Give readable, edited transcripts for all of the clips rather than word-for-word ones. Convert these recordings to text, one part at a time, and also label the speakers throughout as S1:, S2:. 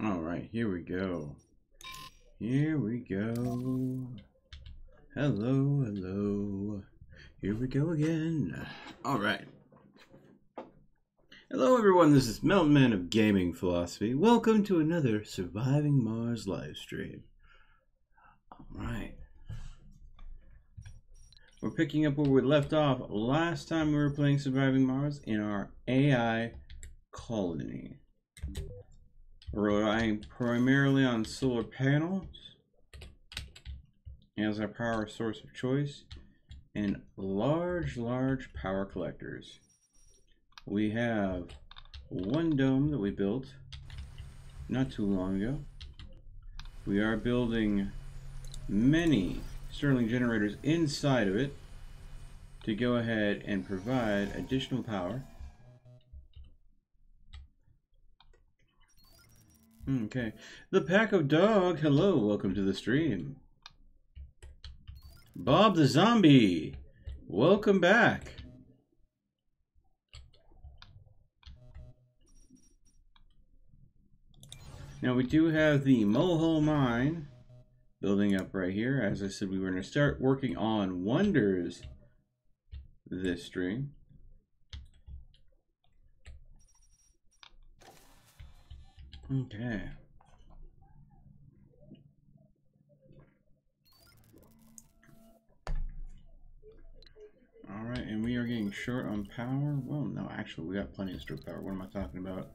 S1: Alright, here we go. Here we go. Hello, hello. Here we go again. Alright. Hello everyone, this is Meltman of Gaming Philosophy. Welcome to another Surviving Mars livestream. Alright. We're picking up where we left off last time we were playing Surviving Mars in our AI colony. We're relying primarily on solar panels as our power source of choice and large power collectors. We have one dome that we built not too long ago. We are building many Stirling generators inside of it to go ahead and provide additional power. Okay, the Pack of Dog, hello, welcome to the stream. Bob the Zombie, welcome back. Now we do have the Mohole Mine building up right here. As I said, we were going to start working on wonders this stream. Okay. Alright, and we are getting short on power. Well, no, actually, we got plenty of stored power. What am I talking about?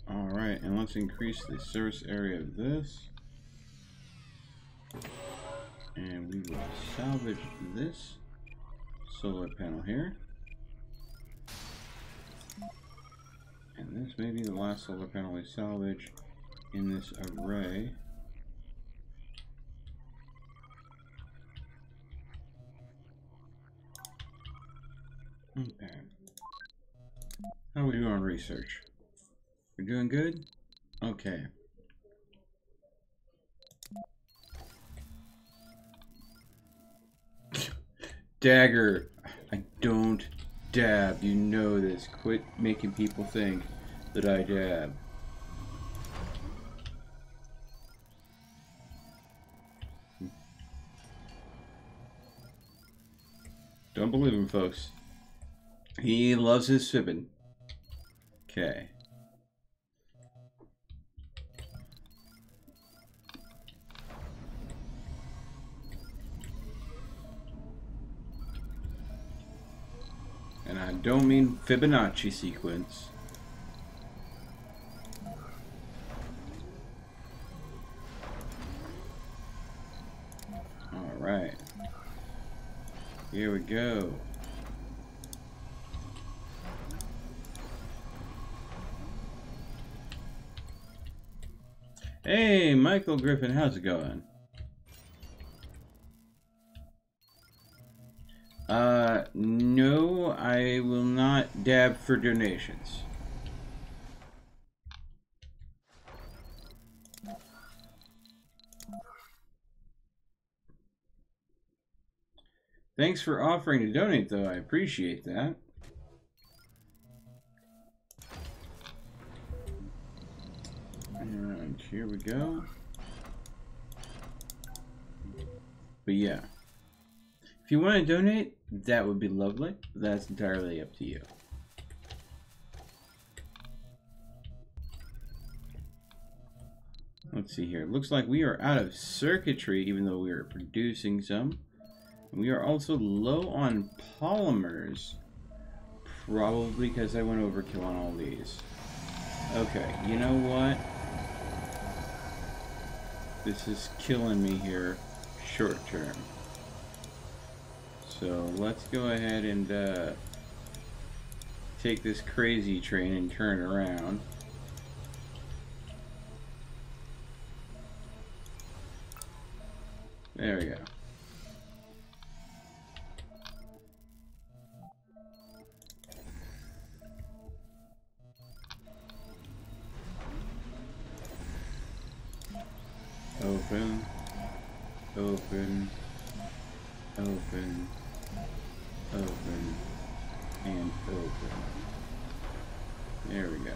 S1: Alright, and let's increase the surface area of this. And we will salvage this solar panel here. And this may be the last solar panel we salvage in this array. Okay. How are we doing on research? We're doing good? Okay. Dagger, I don't dab. You know this. Quit making people think that I dab. Don't believe him, folks. He loves his fibbing. Okay. And I don't mean Fibonacci sequence. Alright. Here we go. Hey, Michael Griffin, how's it going? No, I will not dab for donations. Thanks for offering to donate, though. I appreciate that. And here we go. But yeah. If you want to donate, that would be lovely. That's entirely up to you. Let's see here. It looks like we are out of circuitry, even though we are producing some. We are also low on polymers. Probably because I went overkill on all these. Okay, you know what? This is killing me here short term. So let's go ahead and take this crazy train and turn around. There we go. Open, open, open, open, and open. There we go.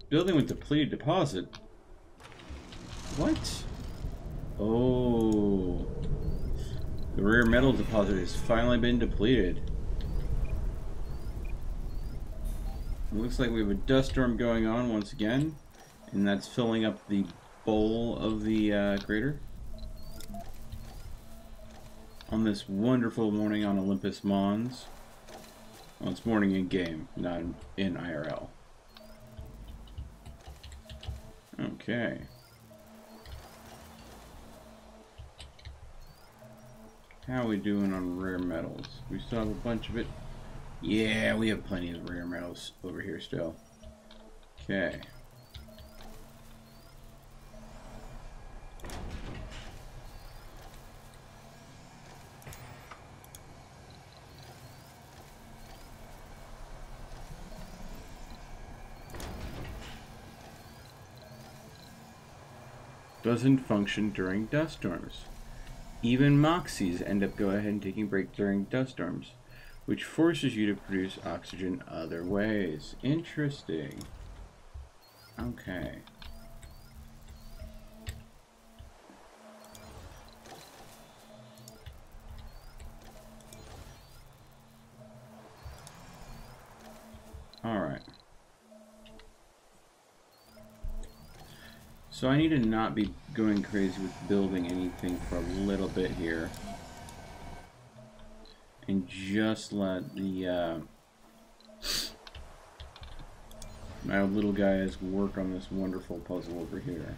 S1: Building with depleted deposit. What? Oh. The rare metal deposit has finally been depleted. It looks like we have a dust storm going on once again, and that's filling up the bowl of the crater. On this wonderful morning on Olympus Mons. Well, it's morning in game, not in IRL. Okay. How are we doing on rare metals? We still have a bunch of it. Yeah, we have plenty of rare metals over here still. Okay. Doesn't function during dust storms. Even Moxies end up going ahead and taking a break during dust storms, which forces you to produce oxygen other ways. Interesting. Okay. Alright. So I need to not be going crazy with building anything for a little bit here. And just let the my little guys work on this wonderful puzzle over here.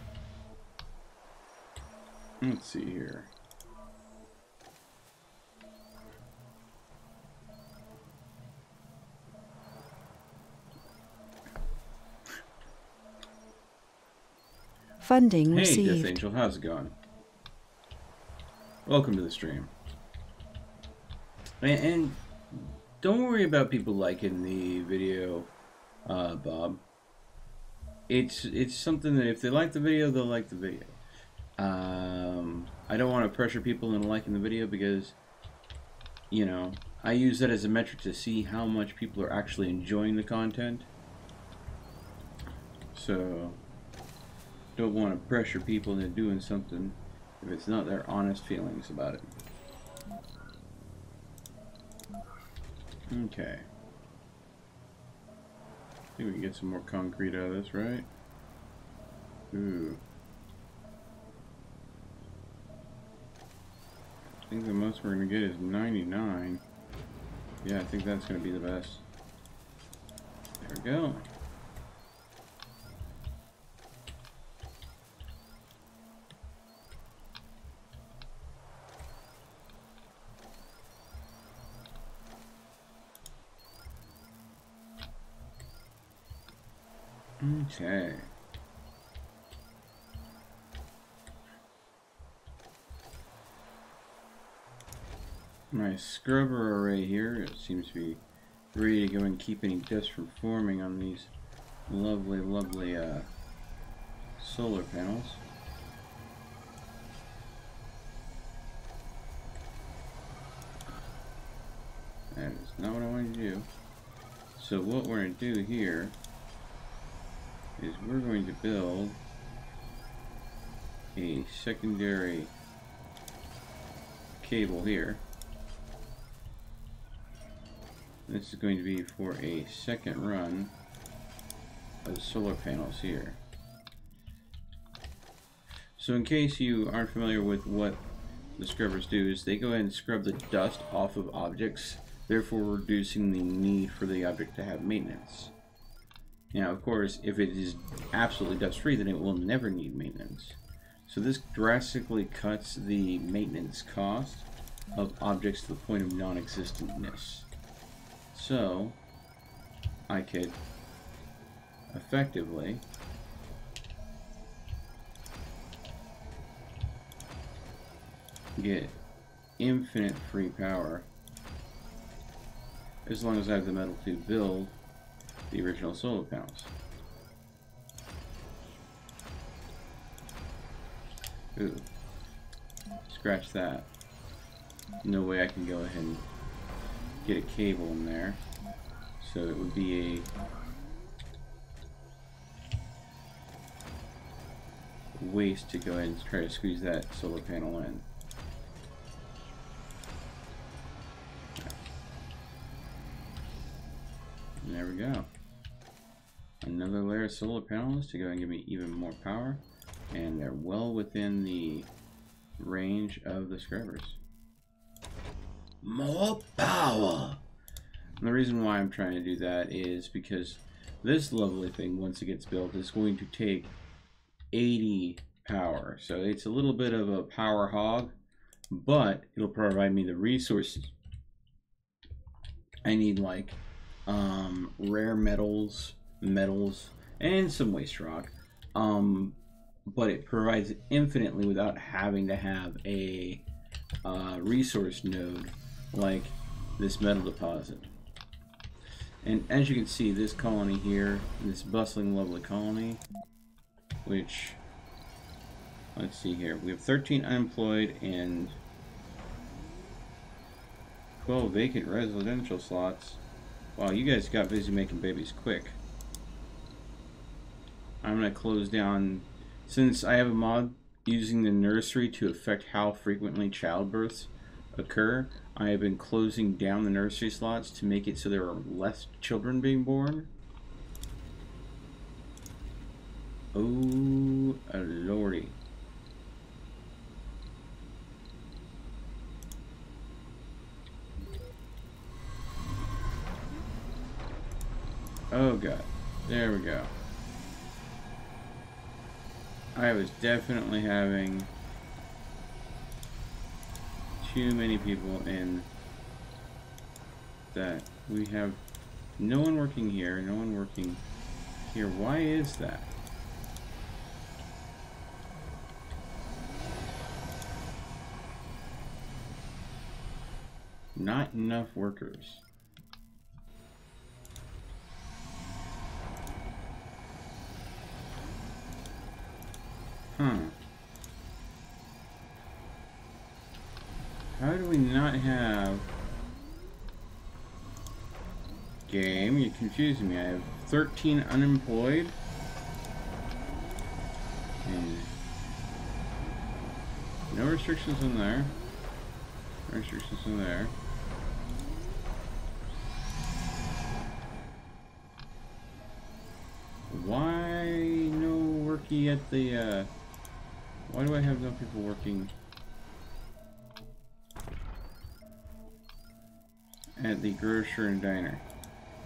S1: Let's see here.
S2: Funding
S1: Hey,
S2: received.
S1: Death Angel, how's it going? Welcome to the stream. And don't worry about people liking the video, Bob. It's something that if they like the video, they'll like the video. I don't want to pressure people into liking the video because, you know, I use that as a metric to see how much people are actually enjoying the content. So, don't want to pressure people into doing something if it's not their honest feelings about it. Okay. I think we can get some more concrete out of this, right? Ooh. I think the most we're going to get is 99. Yeah, I think that's going to be the best. There we go. Okay. My scrubber array here, it seems to be ready to go and keep any dust from forming on these lovely, lovely solar panels. That is not what I wanted to do. So what we're going to do here is we're going to build a secondary cable here. This is going to be for a second run of solar panels here. So in case you aren't familiar with what the scrubbers do, is they go ahead and scrub the dust off of objects, therefore reducing the need for the object to have maintenance. Now, of course, if it is absolutely dust-free, then it will never need maintenance. So this drastically cuts the maintenance cost of objects to the point of non-existentness. So, I could effectively get infinite free power as long as I have the metal to build the original solar panels. Ooh. Scratch that. No way I can go ahead and get a cable in there. So it would be a waste to go ahead and try to squeeze that solar panel in. And there we go. Another layer of solar panels to go and give me even more power. And they're well within the range of the scrubbers. More power! And the reason why I'm trying to do that is because this lovely thing, once it gets built, is going to take 80 power. So it's a little bit of a power hog, but it'll provide me the resources I need, like rare metals, and some waste rock. But it provides it infinitely without having to have a resource node like this metal deposit. And as you can see, this colony here, this bustling, lovely colony, which, let's see here, we have 13 unemployed and 12 vacant residential slots. Wow, you guys got busy making babies quick. I'm going to close down, since I have a mod using the nursery to affect how frequently childbirths occur. I have been closing down the nursery slots to make it so there are less children being born. Oh, lordy. Oh god, there we go. I was definitely having too many people in that. We have no one working here, no one working here. Why is that? Not enough workers. Huh. How do we not have... Game, you're confusing me. I have 13 unemployed. And no restrictions in there. No restrictions in there. Why no worky at the, why do I have no people working at the grocer and diner?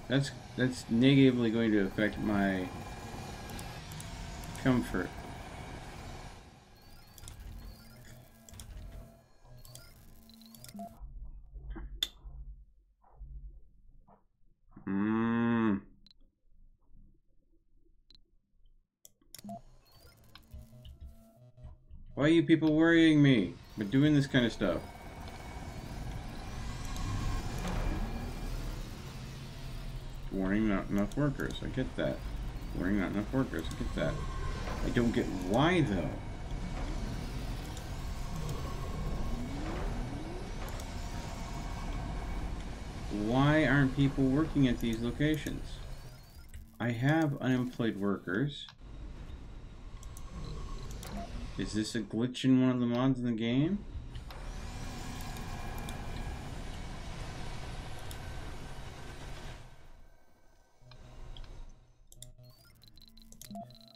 S1: That's negatively going to affect my comfort. Why are you people worrying me with doing this kind of stuff? Warning, not enough workers. I get that. Warning, not enough workers. I get that. I don't get why, though. Why aren't people working at these locations? I have unemployed workers. Is this a glitch in one of the mods in the game?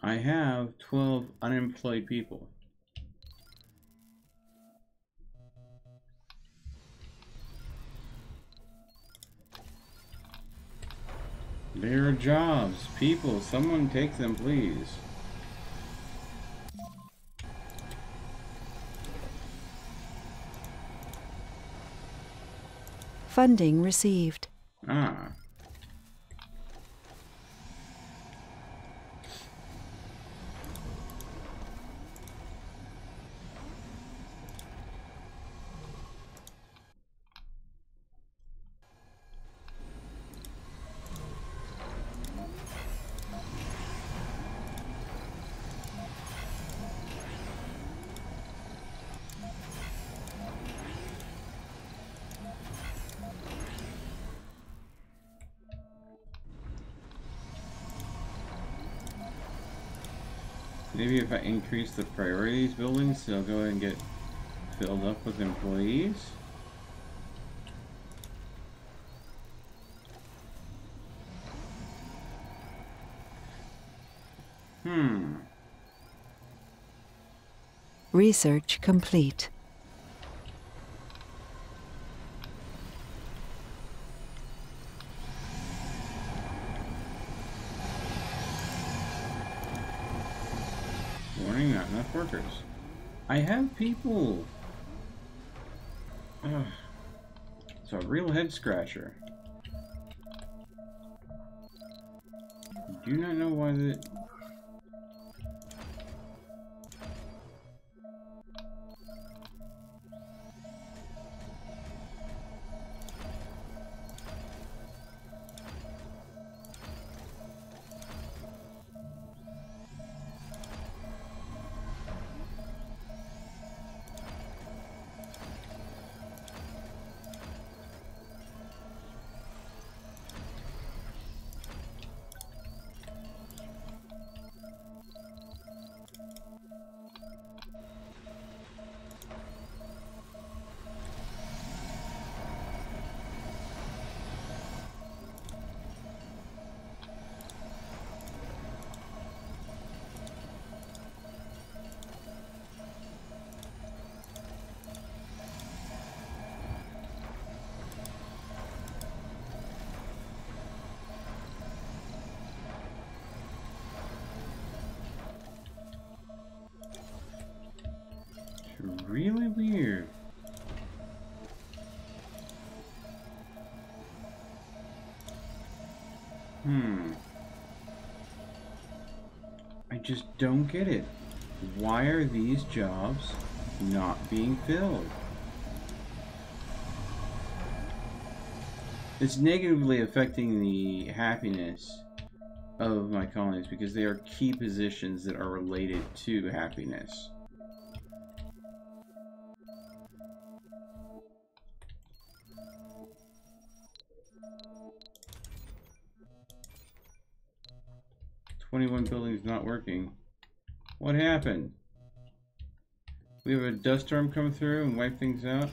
S1: I have 12 unemployed people. There are jobs. People, someone take them, please.
S2: Funding received.
S1: Ah. Maybe if I increase the priority of these buildings, they'll go ahead and get filled up with employees.
S2: Research complete.
S1: Warning, not enough workers. I have people. Ugh. It's a real head scratcher. Do you not know why the... Really weird. I just don't get it. Why are these jobs not being filled? It's negatively affecting the happiness of my colonies because they are key positions that are related to happiness. "21 buildings not working." What happened? We have a dust storm come through and wipe things out?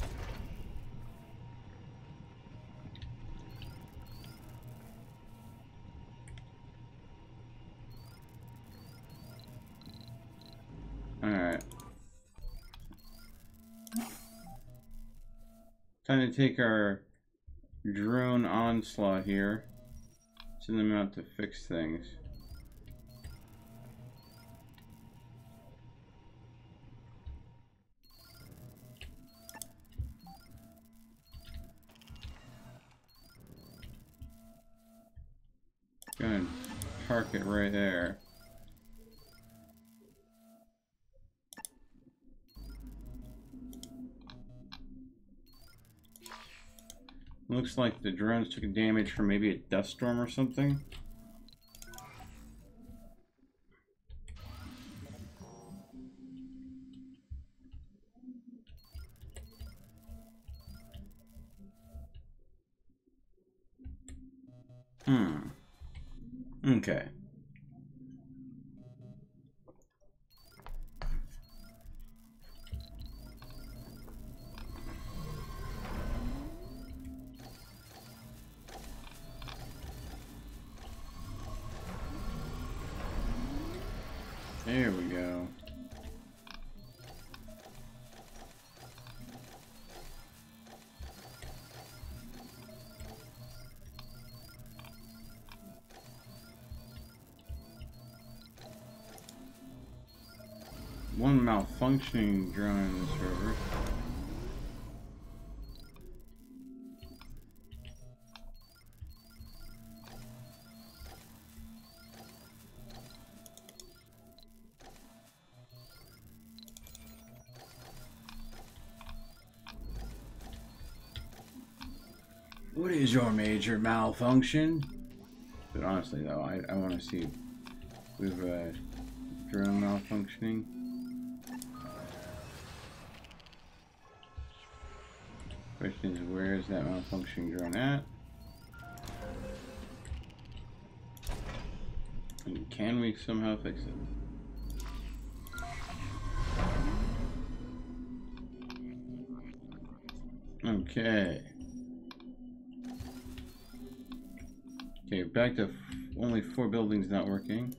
S1: Alright. Time to take our drone onslaught here. Send them out to fix things. Go ahead and park it right there. Looks like the drones took damage from maybe a dust storm or something. Okay. There we go. One malfunctioning drone in this river. What is your major malfunction? But honestly though, I want to see with drone malfunctioning. Question is, where is that malfunctioning drone at? And can we somehow fix it? Okay. Okay, back to only 4 buildings not working.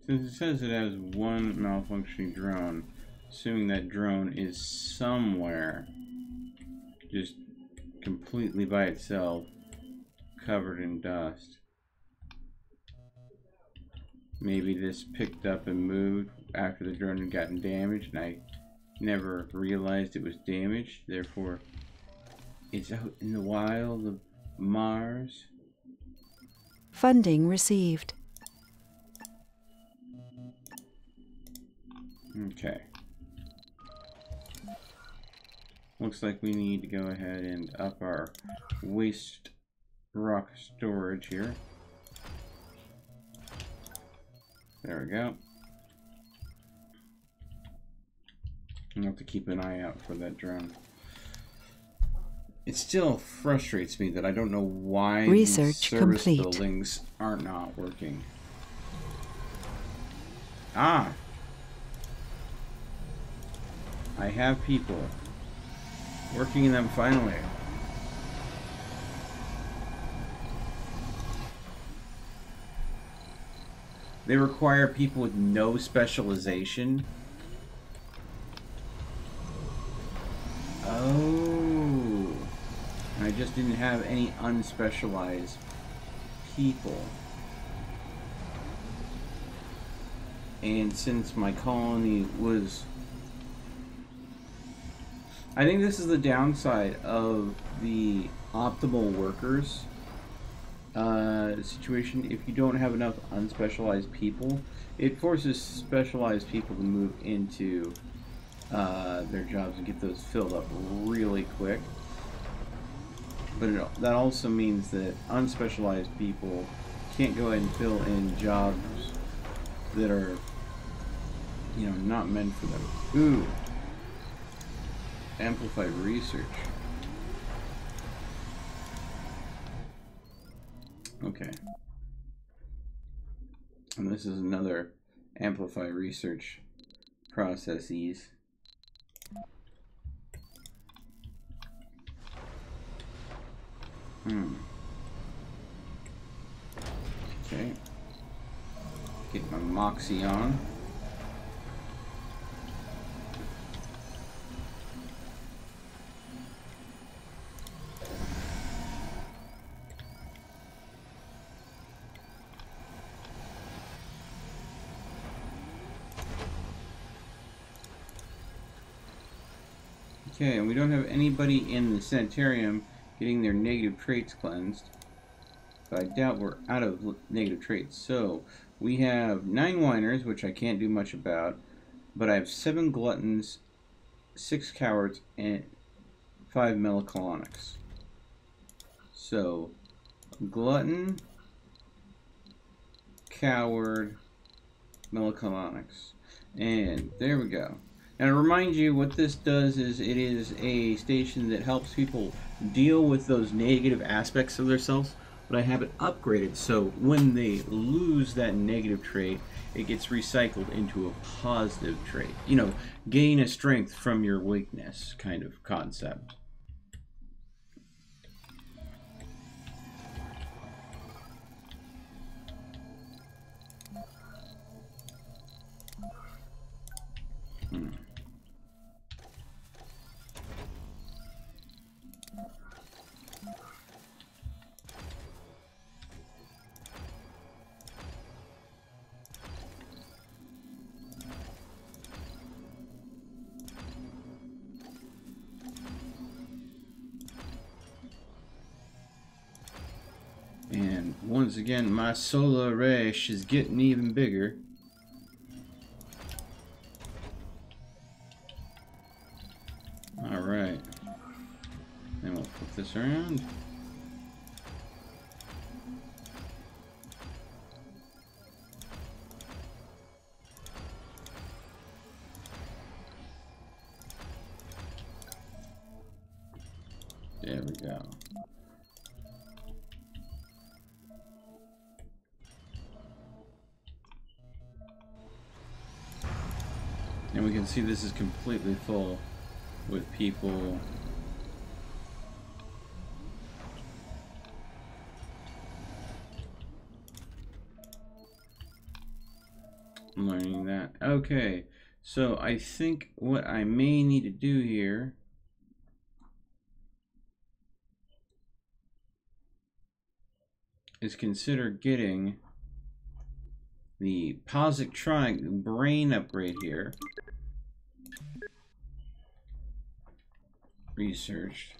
S1: Since it says it has 1 malfunctioning drone, assuming that drone is somewhere just completely by itself, covered in dust. Maybe this picked up and moved after the drone had gotten damaged and I never realized it was damaged, therefore it's out in the wild of Mars.
S2: Funding received.
S1: Okay. Looks like we need to go ahead and up our waste rock storage here. There we go. I'll have to keep an eye out for that drone. It still frustrates me that I don't know why
S2: Research
S1: these service
S2: complete.
S1: buildings are not working. Ah! I have people working in them finally. They require people with no specialization. Oh. I just didn't have any unspecialized people. And since my colony was... I think this is the downside of the optimal workers situation. If you don't have enough unspecialized people, it forces specialized people to move into their jobs and get those filled up really quick. But that also means that unspecialized people can't go ahead and fill in jobs that are, you know, not meant for them. Ooh. Amplified research. Okay. And this is another amplified research processes. Okay. Get my Moxie on. Okay, and we don't have anybody in the sanitarium getting their negative traits cleansed. But I doubt we're out of negative traits. So, we have 9 whiners, which I can't do much about. But I have 7 gluttons, 6 cowards, and 5 melancholics. So, glutton, coward, melancholics. And there we go. And to remind you, what this does is it is a station that helps people deal with those negative aspects of themselves, but I have it upgraded so when they lose that negative trait, it gets recycled into a positive trait. You know, gain a strength from your weakness kind of concept. And once again, my solar array is getting even bigger. Alright. And we'll flip this around. There we go. And we can see this is completely full with people learning that. Okay, so I think what I may need to do here is consider getting the positronic brain upgrade here researched.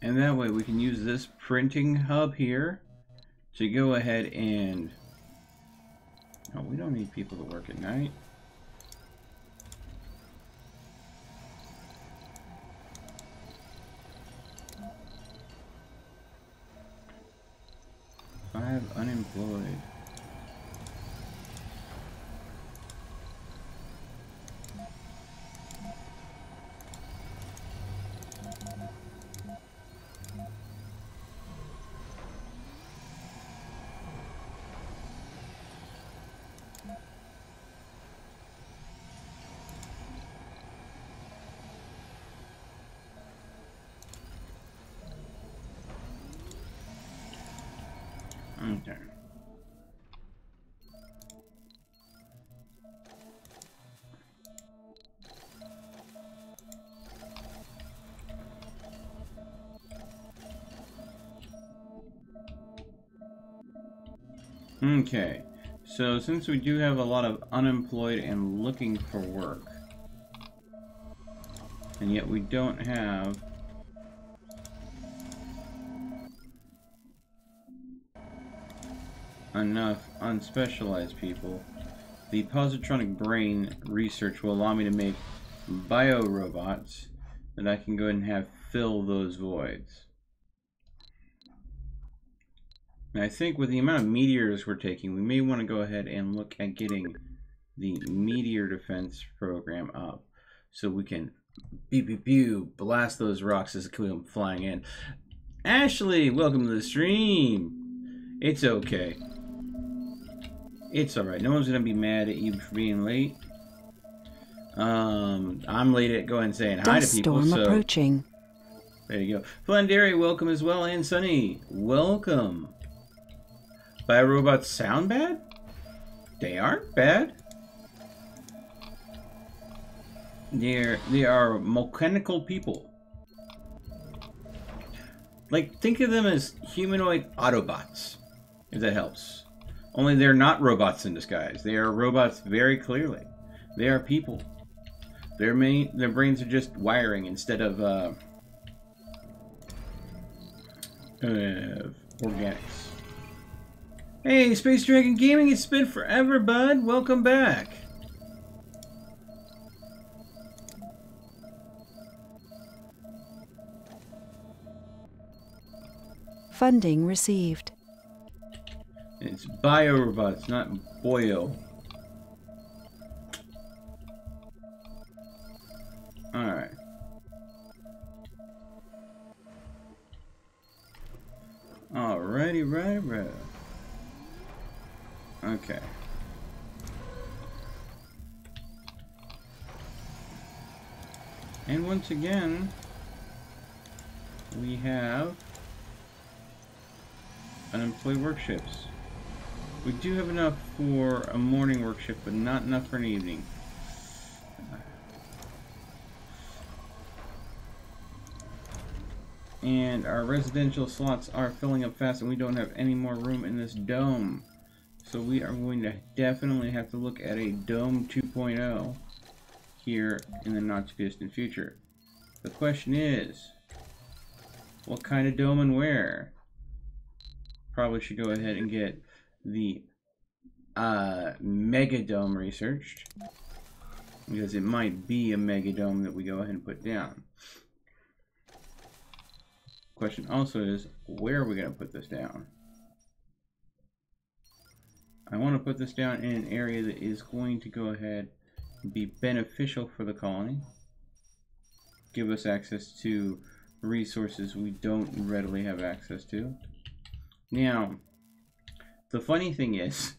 S1: And that way we can use this printing hub here to go ahead and... Oh, we don't need people to work at night. Five unemployed. Okay. Okay, so since we do have a lot of unemployed and looking for work, and yet we don't have enough unspecialized people, the positronic brain research will allow me to make bio-robots that I can go ahead and have fill those voids. And I think with the amount of meteors we're taking, we may want to go ahead and look at getting the meteor defense program up so we can pew pew pew blast those rocks as they come flying in. Ashley, welcome to the stream. It's okay. It's alright. No one's gonna be mad at you for being late. I'm late at going and saying hi to people.
S2: Dust storm approaching.
S1: There you go. Flandary, welcome as well, and Sunny, welcome. Biorobots sound bad? They aren't bad. They are mechanical people. Like, think of them as humanoid Autobots, if that helps. Only they're not robots in disguise. They are robots very clearly. They are people. Their brains are just wiring instead of organics. Hey, Space Dragon Gaming, it's been forever, bud. Welcome back.
S2: Funding received.
S1: It's biorobots, not boyo. Alright. Alrighty, right. Okay. And once again, we have unemployed workships. We do have enough for a morning workship, but not enough for an evening. And our residential slots are filling up fast, and we don't have any more room in this dome. So we are going to definitely have to look at a Dome 2.0 here in the not too distant future. The question is, what kind of dome and where? Probably should go ahead and get the Mega Dome researched. because it might be a megadome that we go ahead and put down. Question also is, where are we going to put this down? I want to put this down in an area that is going to go ahead and be beneficial for the colony. Give us access to resources we don't readily have access to. Now, the funny thing is,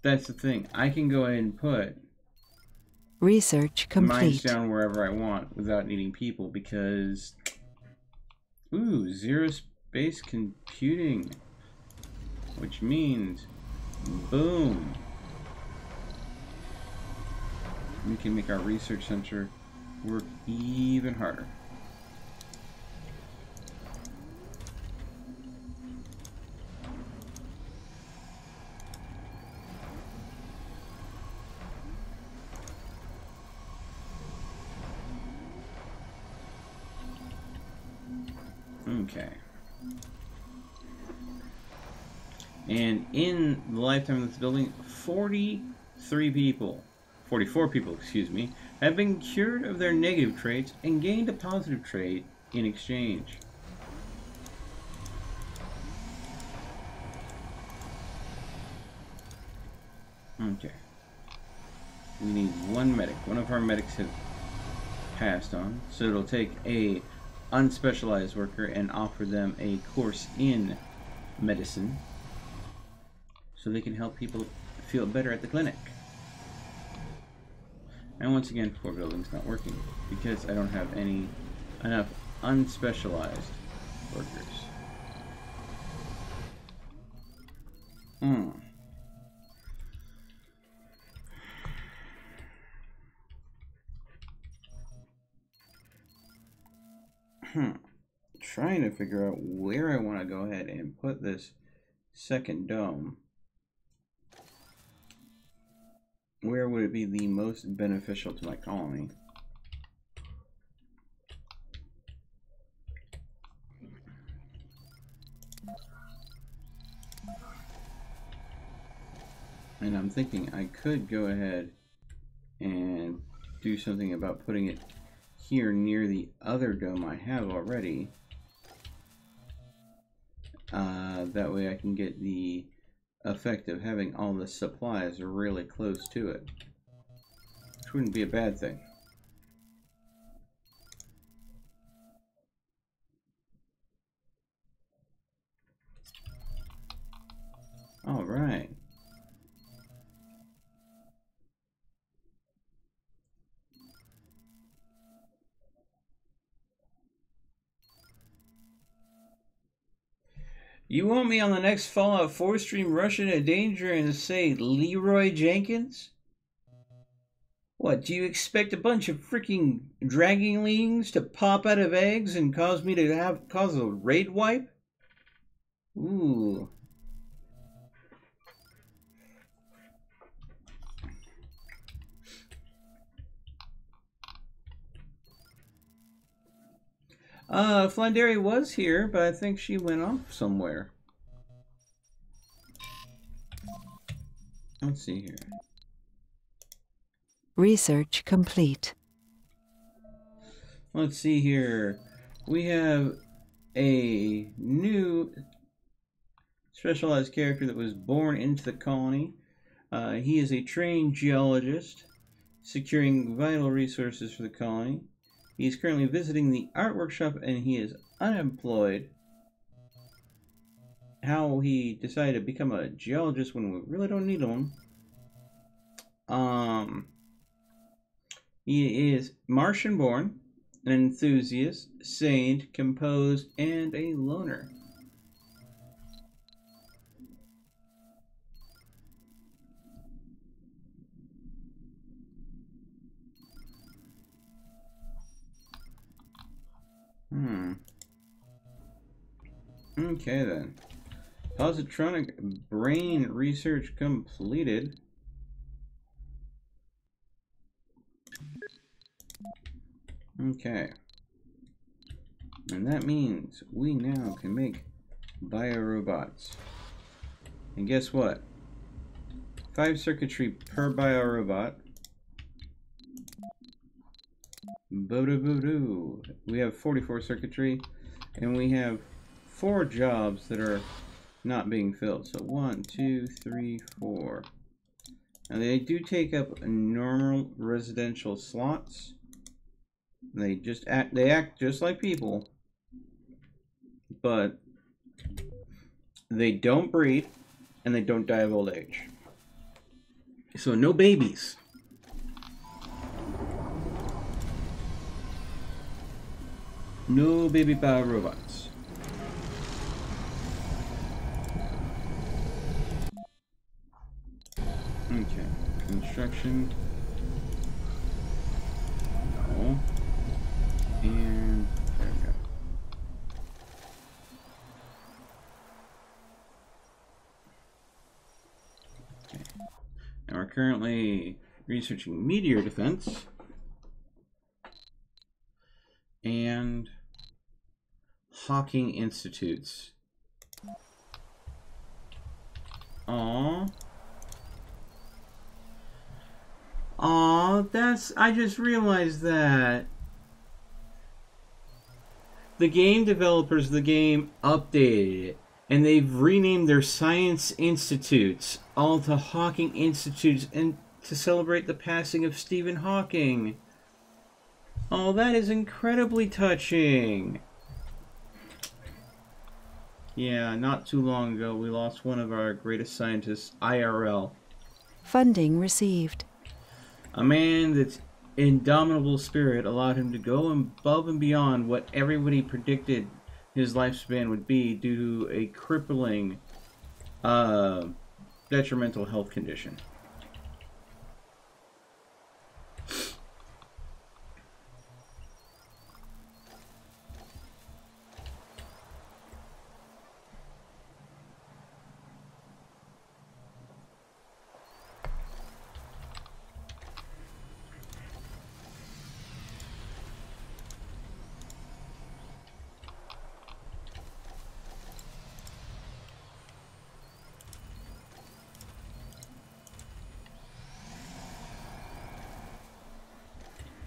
S1: that's the thing. I can go ahead and put
S2: Research complete.
S1: mines down wherever I want without needing people because, ooh, zero space computing, which means, boom, we can make our research center work even harder. Okay. And in the lifetime of this building, 44 people, excuse me, have been cured of their negative traits and gained a positive trait in exchange. Okay. We need one medic. One of our medics have passed on, so it'll take a unspecialized worker and offer them a course in medicine so they can help people feel better at the clinic. And once again, 4 buildings not working because I don't have enough unspecialized workers. Trying to figure out where I want to go ahead and put this second dome. Where would it be the most beneficial to my colony? And I'm thinking I could go ahead and do something about putting it here near the other dome I have already. That way I can get the effect of having all the supplies really close to it, which wouldn't be a bad thing. All right. You want me on the next Fallout 4 stream rush into danger and say Leroy Jenkins? What, do you expect a bunch of freaking dragonlings to pop out of eggs and cause me to cause a raid wipe? Ooh. Flanderi was here, but I think she went off somewhere. Let's see here.
S2: Research complete.
S1: Let's see here. We have a new specialized character that was born into the colony. He is a trained geologist, securing vital resources for the colony. He is currently visiting the art workshop and he is unemployed. How he decided to become a geologist when we really don't need him. He is Martian born, an enthusiast, sane, composed, and a loner. Okay then. Positronic brain research completed. Okay. And that means we now can make biorobots. And guess what? 5 circuitry per biorobot. Boo-doo-boo-doo. We have 44 circuitry, and we have 4 jobs that are not being filled. So 1, 2, 3, 4. Now they do take up normal residential slots. They act just like people, but they don't breed and they don't die of old age. So no babies. No baby power robots. Okay, construction. No. And there we go. Okay. Now we're currently researching meteor defense and Hawking Institutes. Aww. Aww, I just realized that. The game developers of the game updated it, and they've renamed their science institutes all to Hawking Institutes and to celebrate the passing of Stephen Hawking. Oh, that is incredibly touching. Yeah, not too long ago, we lost one of our greatest scientists, IRL.
S2: Funding received.
S1: A man that's indomitable spirit allowed him to go above and beyond what everybody predicted his lifespan would be due to a crippling, detrimental health condition.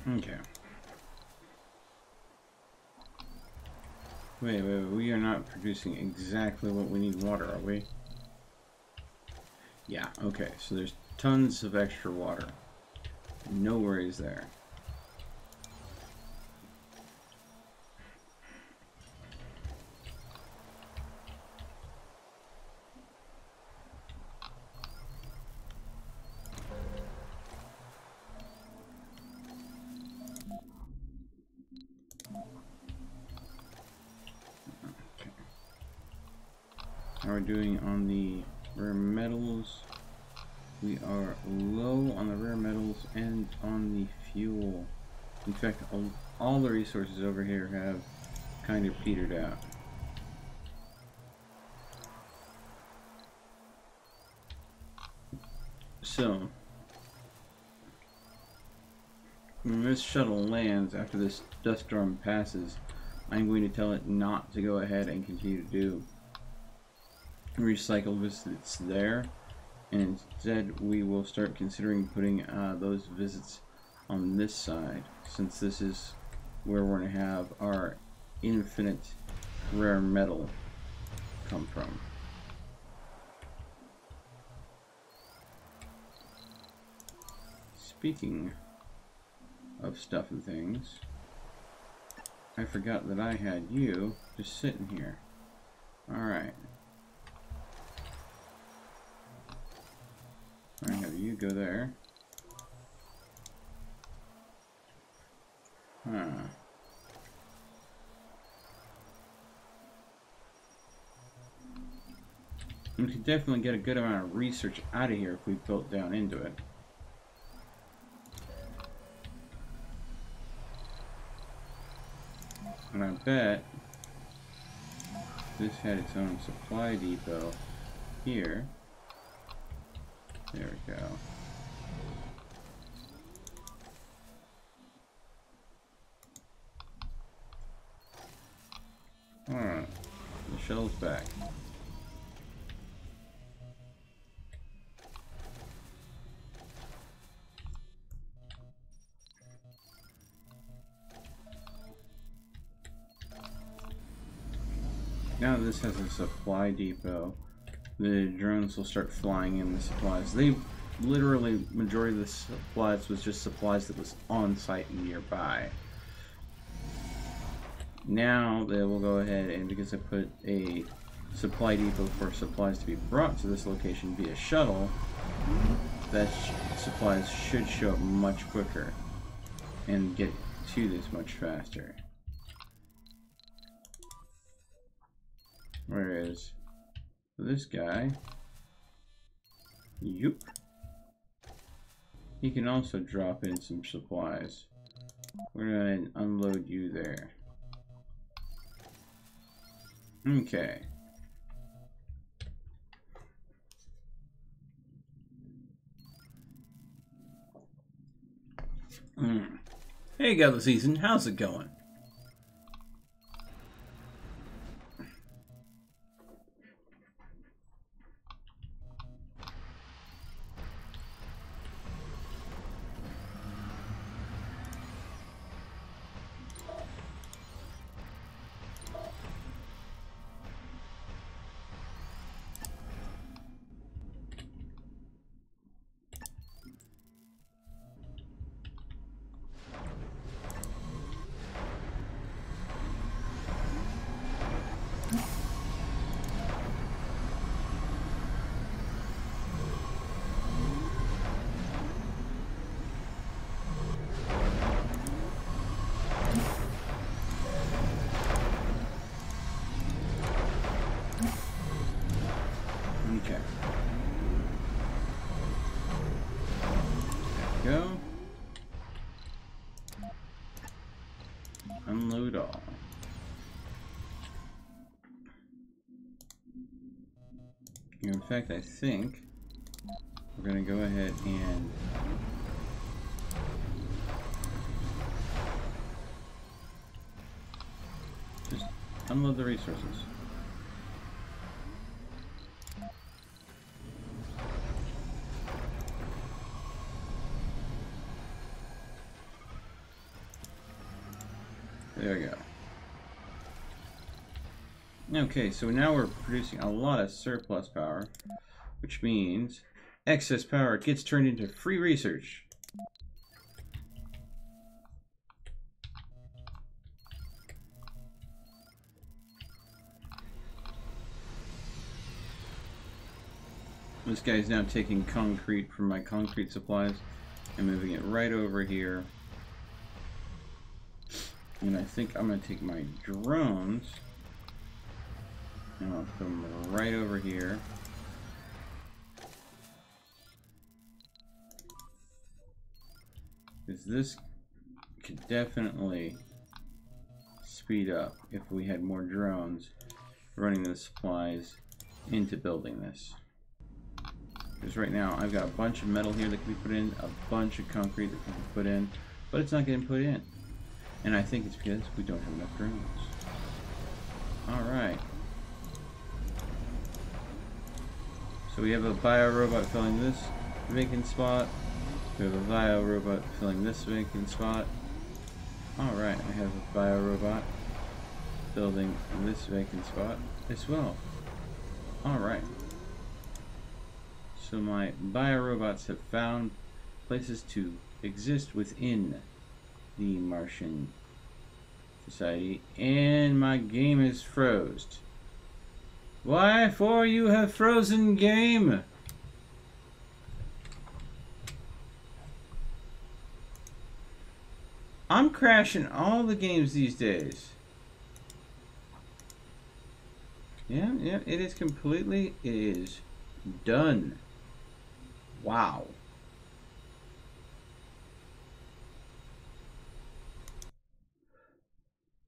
S1: Okay. Wait, we are not producing exactly what we need water, are we? Yeah, okay, so there's tons of extra water. No worries there. How are we doing on the rare metals? We are low on the rare metals and on the fuel. In fact, all the resources over here have kind of petered out. So, when this shuttle lands after this dust storm passes, I'm going to tell it not to go ahead and continue to do recycle visits there, and instead we will start considering putting those visits on this side, since this is where we're going to have our infinite rare metal come from. Speaking of stuff and things, I forgot that I had you just sitting here. Alright. I have you go there. Huh. We could definitely get a good amount of research out of here if we built down into it. And I bet this had its own supply depot here. There we go. Alright, the shuttle's back. now that this has a supply depot, the drones will start flying in the supplies. They literally, majority of the supplies was just supplies that was on site nearby. Now they will go ahead and, because I put a supply depot for supplies to be brought to this location via shuttle, that supplies should show up much quicker and get to this much faster. Whereas this guy, yoop, he can also drop in some supplies. We're going to unload you there. Okay. Hey, Gather Season, how's it going? Okay. There we go. Unload all. In fact, I think we're going to go ahead and just unload the resources. There we go. Okay, so now we're producing a lot of surplus power, which means excess power gets turned into free research. This guy is now taking concrete from my concrete supplies and moving it right over here. And I think I'm going to take my drones and I'll put them right over here. Because this could definitely speed up if we had more drones running the supplies into building this. Because right now I've got a bunch of metal here that can be put in, a bunch of concrete that can be put in, but it's not getting put in. And I think it's because we don't have enough drones. Alright. So we have a bio-robot filling this vacant spot. We have a bio-robot filling this vacant spot. Alright, I have a bio-robot building this vacant spot as well. Alright. So my bio-robots have found places to exist within the Martian society, and my game is froze. Why for you have frozen game? I'm crashing all the games these days. Yeah, it is completely, it is done. Wow.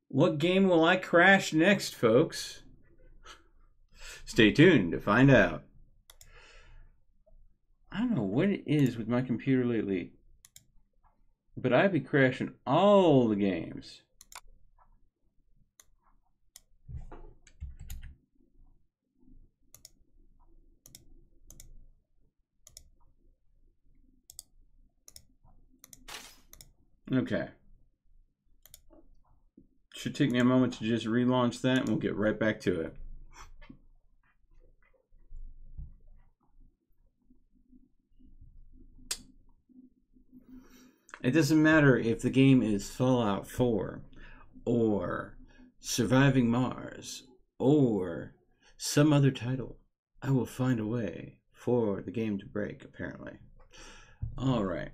S1: What game will I crash next, folks? Stay tuned to find out. I don't know what it is with my computer lately, but I'd be crashing all the games. Okay. Should take me a moment to just relaunch that and we'll get right back to it. It doesn't matter if the game is Fallout 4 or Surviving Mars or some other title. I will find a way for the game to break, apparently. Alright.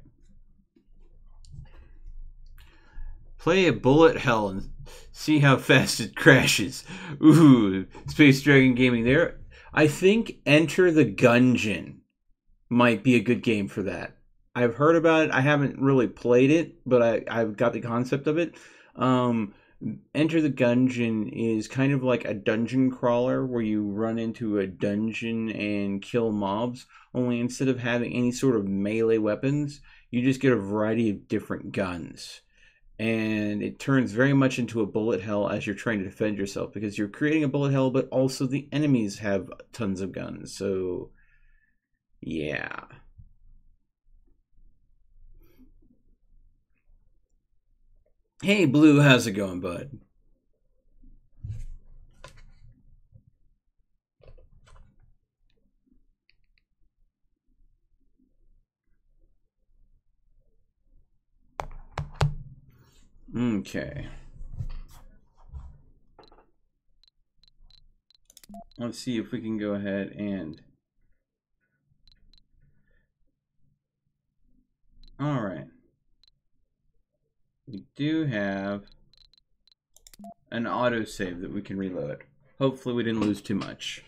S1: Play a bullet hell and see how fast it crashes. Ooh, Space Dragon Gaming there. I think Enter the Gungeon might be a good game for that. I've heard about it. I haven't really played it, but I've got the concept of it. Enter the Gungeon is kind of like a dungeon crawler where you run into a dungeon and kill mobs, only instead of having any sort of melee weapons, you just get a variety of different guns. And it turns very much into a bullet hell as you're trying to defend yourself, because you're creating a bullet hell, but also the enemies have tons of guns. So, yeah. Hey, Blue, how's it going, bud? Okay. Let's see if we can go ahead and... Alright. We do have an autosave that we can reload. Hopefully we didn't lose too much.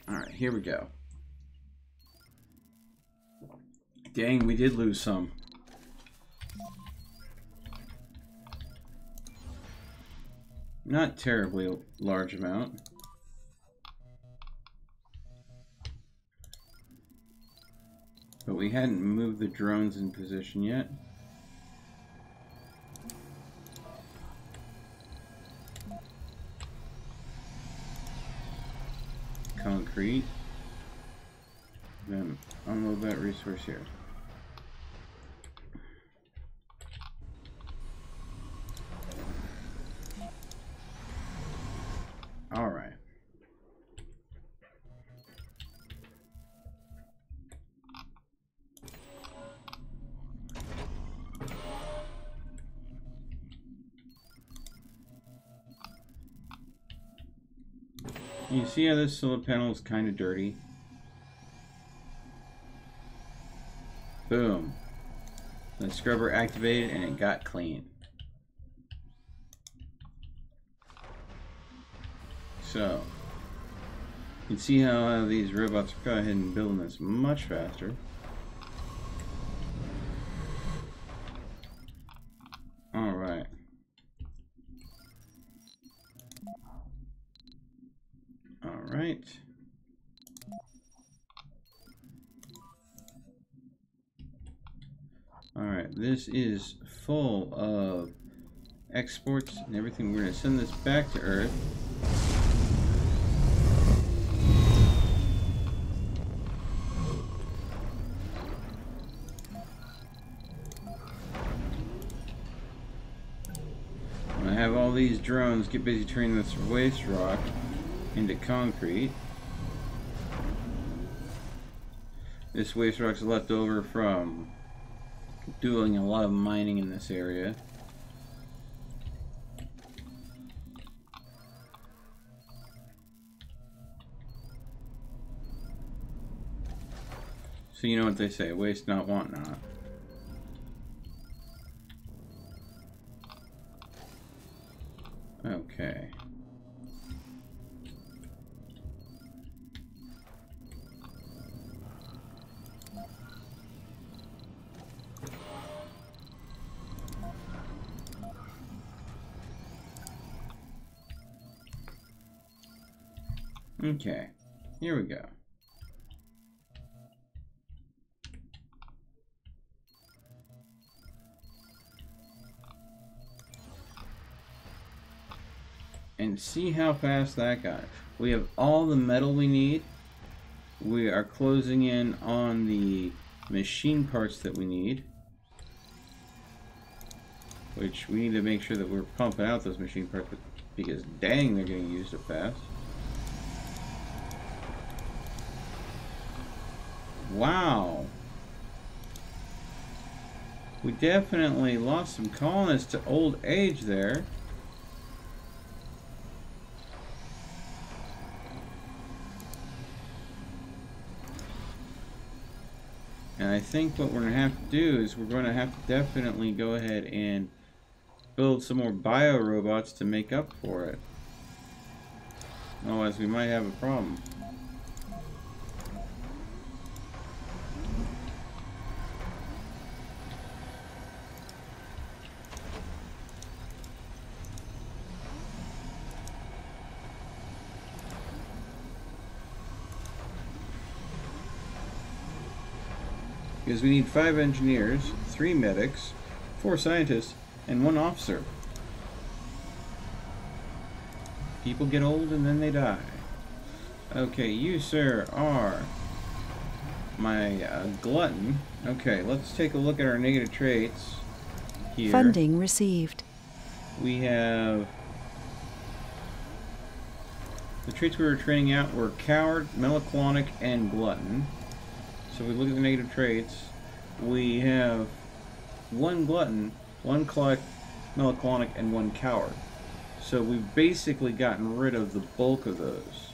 S1: Alright, here we go. Dang, we did lose some. Not terribly large amount. But we hadn't moved the drones in position yet. Concrete. Then unload that resource here. All right. You see how this solar panel is kind of dirty? Boom. The scrubber activated and it got clean. So, you can see how these robots are going ahead and building this much faster. Alright. Alright. Alright, this is full of exports and everything. We're going to send this back to Earth. I have all these drones get busy turning this waste rock into concrete. This waste rock's left over from doing a lot of mining in this area. So you know what they say, waste not, want not. Okay. Okay, here we go. And see how fast that got. We have all the metal we need. We are closing in on the machine parts that we need. Which we need to make sure that we're pumping out those machine parts, because dang, they're getting used up fast. Wow. We definitely lost some colonists to old age there. And I think what we're going to have to do is we're going to have to definitely go ahead and build some more bio-robots to make up for it. Otherwise we might have a problem. Because we need 5 engineers, 3 medics, 4 scientists, and 1 officer. People get old and then they die. Okay, you, sir, are my glutton. Okay, let's take a look at our negative traits here.
S2: Funding received.
S1: We have... the traits we were training out were coward, melancholic, and glutton. So if we look at the negative traits, we have 1 glutton, 1 melancholic, and 1 coward. So we've basically gotten rid of the bulk of those.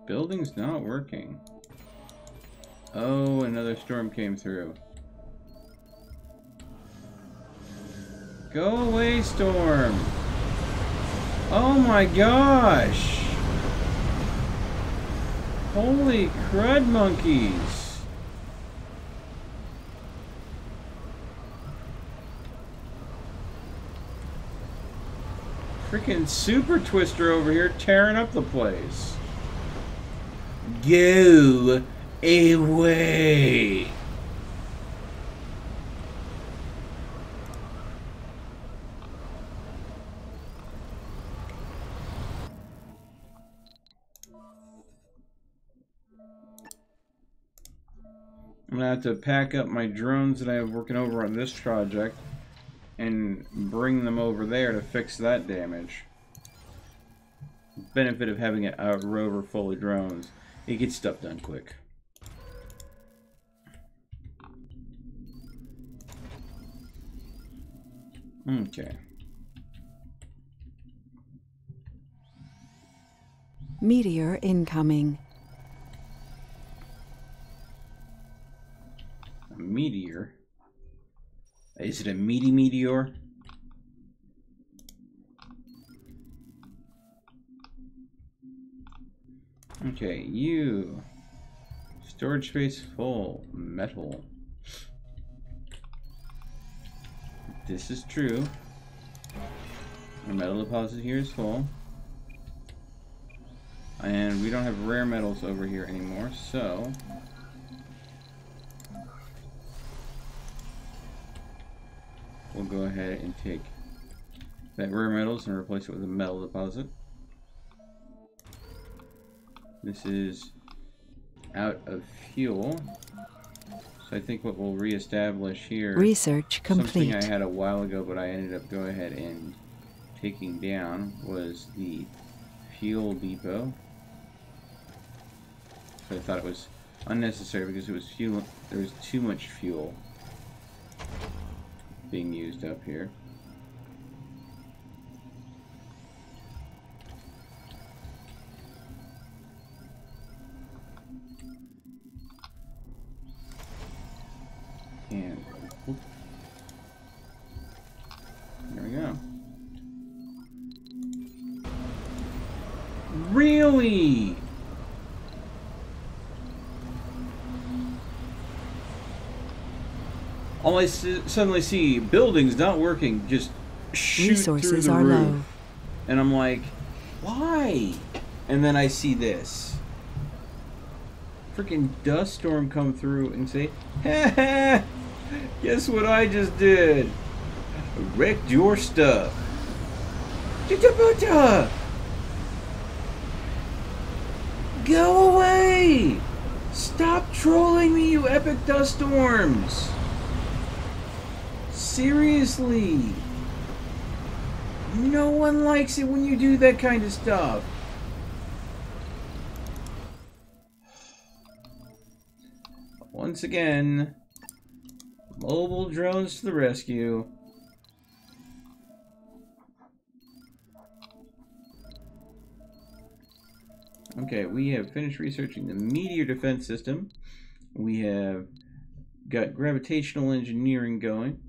S1: Building's not working. Oh, another storm came through. Go away, storm! Oh my gosh! Holy crud monkeys! Freaking super twister over here tearing up the place. Go away! I'm gonna have to pack up my drones that I have working over on this project and bring them over there to fix that damage. Benefit of having a rover full of drones. It gets stuff done quick. Okay.
S2: Meteor incoming.
S1: A meteor? Is it a meaty meteor? Okay, you. Storage space full. Metal. This is true. Our metal deposit here is full. And we don't have rare metals over here anymore, so... we'll go ahead and take that rare metals and replace it with a metal deposit. This is out of fuel. So I think what we'll reestablish here...
S2: research complete.
S1: Something I had a while ago, but I ended up going ahead and taking down was the fuel depot. So I thought it was unnecessary because it was fuel. There was too much fuel being used up here. And whoop. There we go. Really? All I suddenly see, buildings not working, just shoot
S2: Resources
S1: through the
S2: are
S1: roof.
S2: low.
S1: And I'm like, why? And then I see this. Freaking dust storm come through and say, ha ha! Guess what I just did? Wrecked your stuff. Go away! Stop trolling me, you epic dust storms! Seriously! No one likes it when you do that kind of stuff. Once again, mobile drones to the rescue. Okay, we have finished researching the meteor defense system. We have got gravitational engineering going.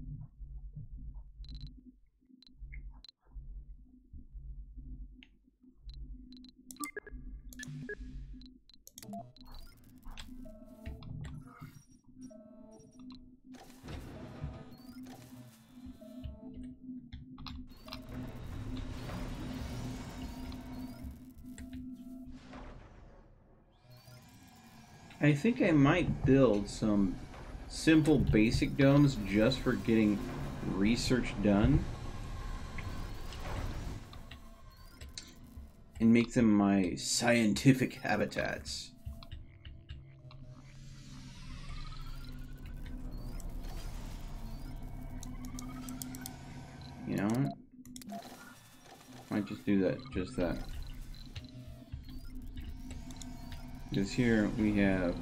S1: I think I might build some simple basic domes just for getting research done and make them my scientific habitats. You know what? Might just do that, just that. Because here we have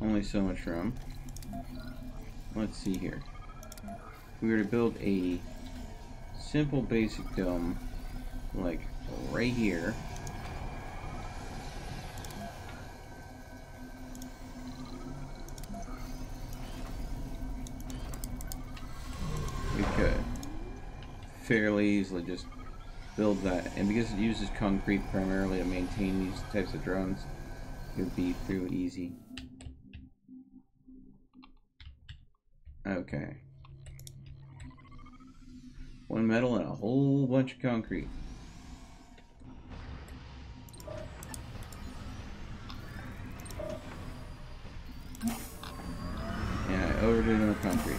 S1: only so much room. Let's see here. If we were to build a simple basic dome, like right here. We could fairly easily just build that, and because it uses concrete primarily to maintain these types of drones, it would be fairly easy. Okay. One metal and a whole bunch of concrete. Yeah, I overdid on the concrete.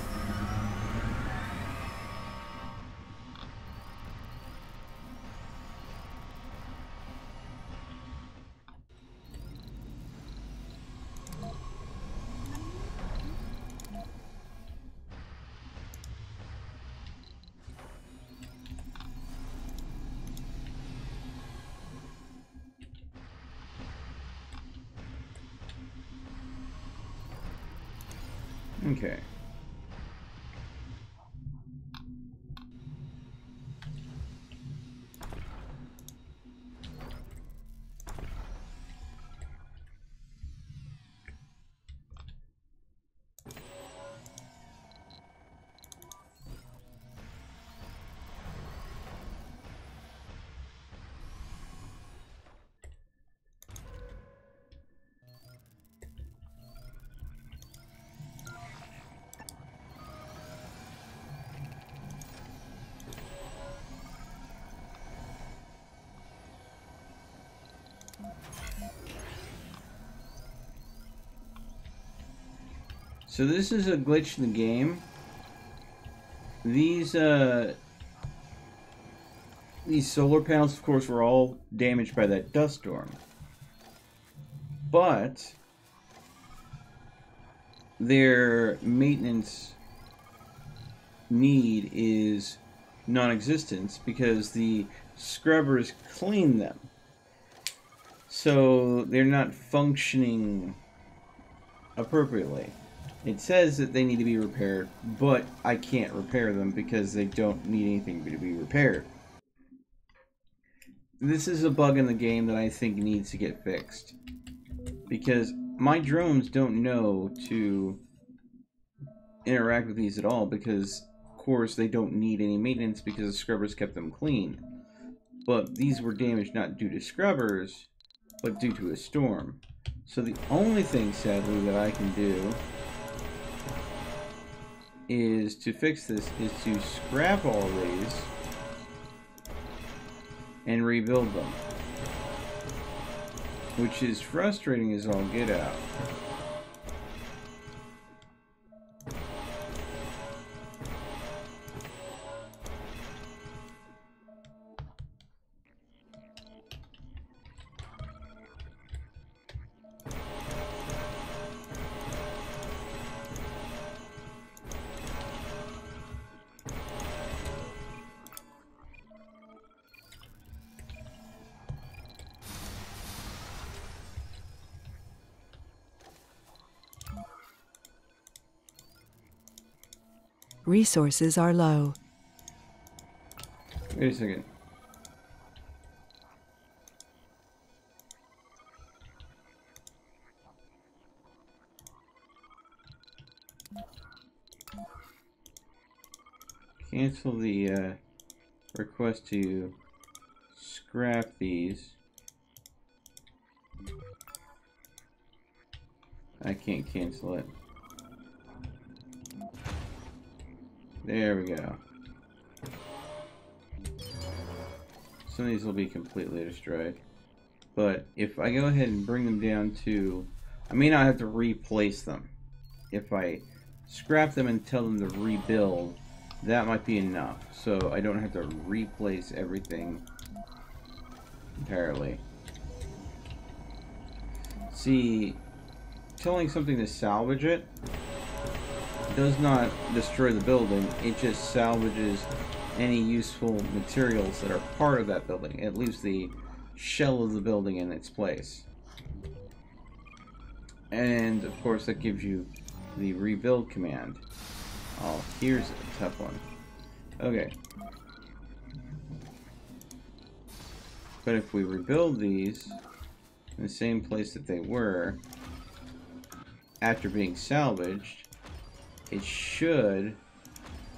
S1: Okay. So this is a glitch in the game. These solar panels, of course, were all damaged by that dust storm. But their maintenance need is non-existent because the scrubbers clean them. So they're not functioning appropriately. It says that they need to be repaired, but I can't repair them because they don't need anything to be repaired. This is a bug in the game that I think needs to get fixed. Because my drones don't know to interact with these at all because, of course, they don't need any maintenance because the scrubbers kept them clean. But these were damaged not due to scrubbers, but due to a storm. So the only thing, sadly, that I can do is to fix this is to scrap all these and rebuild them, which is frustrating as all get out.
S2: Resources are low.
S1: Wait a second. Cancel the request to scrap these. I can't cancel it. There we go. Some of these will be completely destroyed. But if I go ahead and bring them down to... I may not have to replace them. If I scrap them and tell them to rebuild, that might be enough. So I don't have to replace everything entirely. See, telling something to salvage it does not destroy the building. It just salvages any useful materials that are part of that building. It leaves the shell of the building in its place. And of course that gives you the rebuild command. Oh, here's a tough one. Okay. But if we rebuild these in the same place that they were after being salvaged, it should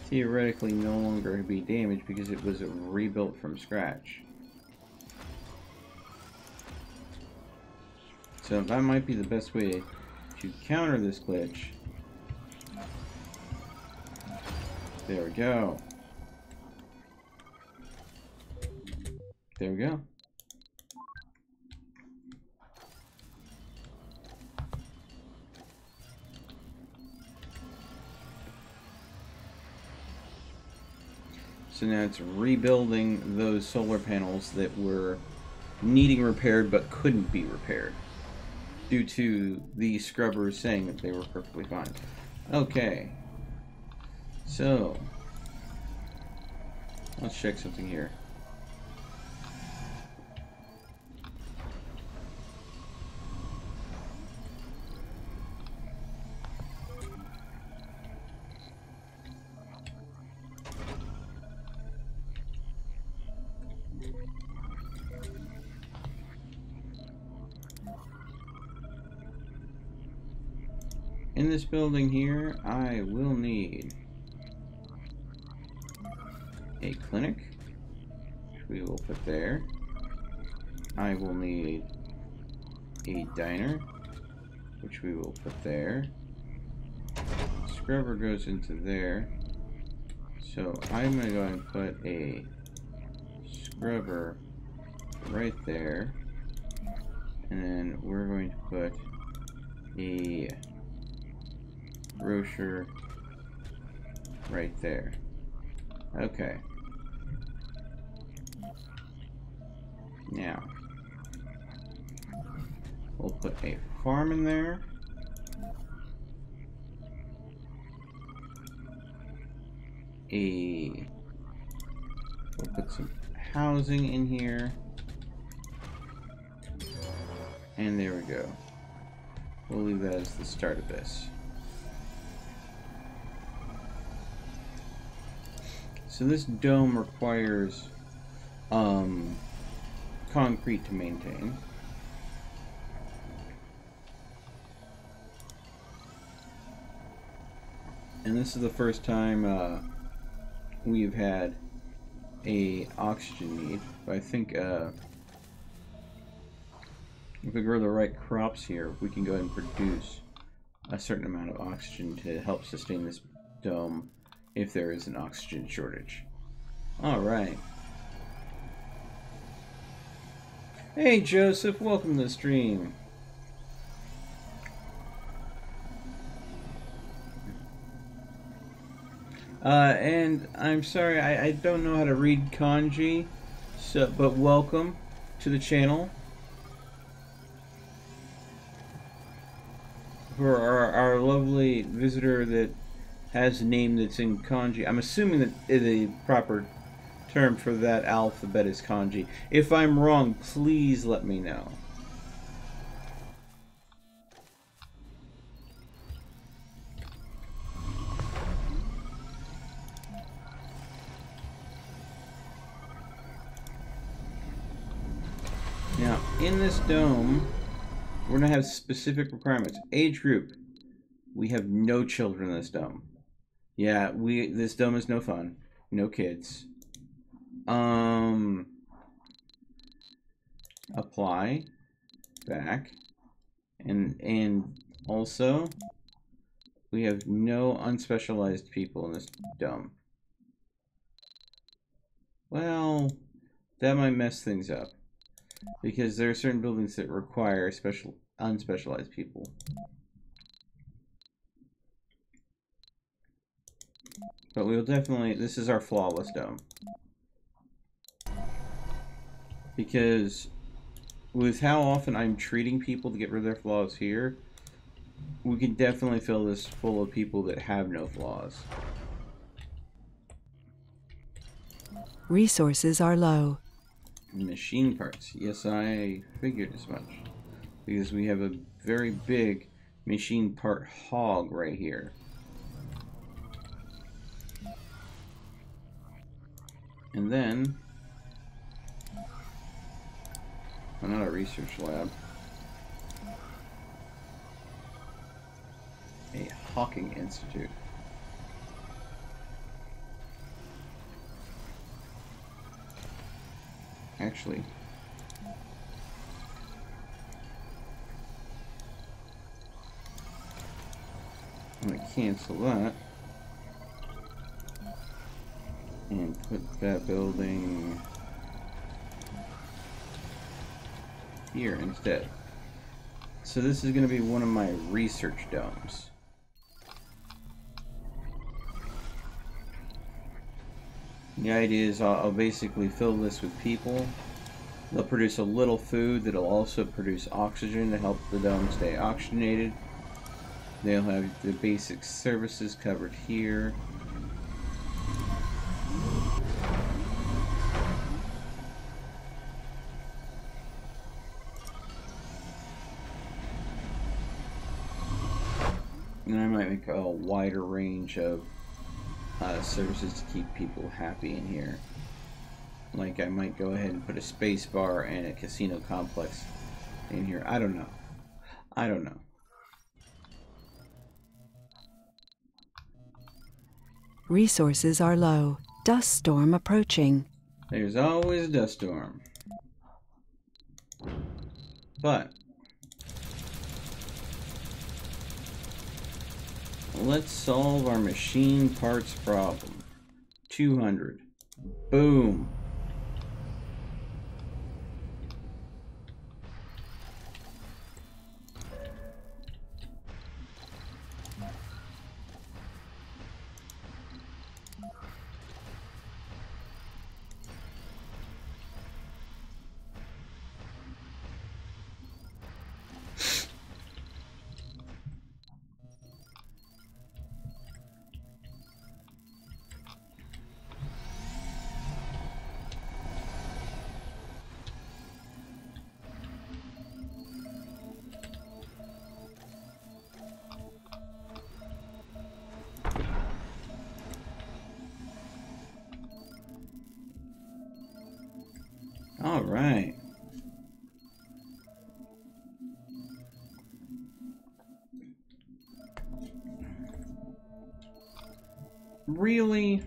S1: theoretically no longer be damaged because it was rebuilt from scratch. So that might be the best way to counter this glitch. There we go. There we go. So now it's rebuilding those solar panels that were needing repaired but couldn't be repaired due to the scrubbers saying that they were perfectly fine. Okay. So, let's check something here. In this building here, I will need a clinic, which we will put there. I will need a diner, which we will put there. Scrubber goes into there. So I'm going to go and put a scrubber right there. And then we're going to put a grocer right there. Okay. Now, we'll put a farm in there. We'll put some housing in here. And there we go. We'll leave that as the start of this. So this dome requires concrete to maintain. And this is the first time we've had a oxygen need. But I think if we grow the right crops here, we can go ahead and produce a certain amount of oxygen to help sustain this dome if there is an oxygen shortage. Alright. Hey Joseph, welcome to the stream. And I'm sorry, I don't know how to read kanji, so but welcome to the channel. For our lovely visitor that has a name that's in kanji. I'm assuming that the proper term for that alphabet is kanji. If I'm wrong, please let me know. in this dome, we're going to have specific requirements. Age group. We have no children in this dome. Yeah, this dome is no fun. No kids. Apply. Back. And also, we have no unspecialized people in this dome. Well, that might mess things up. Because there are certain buildings that require unspecialized people. But we'll definitely, this is our flawless dome. Because with how often I'm treating people to get rid of their flaws here, we can definitely fill this full of people that have no flaws.
S2: Resources are low.
S1: Machine parts. Yes, I figured as much. Because we have a very big machine part hog right here. And then, not a research lab, a Hawking Institute. Actually, I'm going to cancel that and put that building here instead. So this is going to be one of my research domes. The idea is I'll basically fill this with people. They'll produce a little food that'll also produce oxygen to help the dome stay oxygenated. They'll have the basic services covered here. And I might make a wider range of services to keep people happy in here. Like I might go ahead and put a space bar and a casino complex in here. I don't know. I don't know.
S2: Resources are low. Dust storm approaching.
S1: There's always a dust storm. But let's solve our machine parts problem. 200. Boom. All right. Really?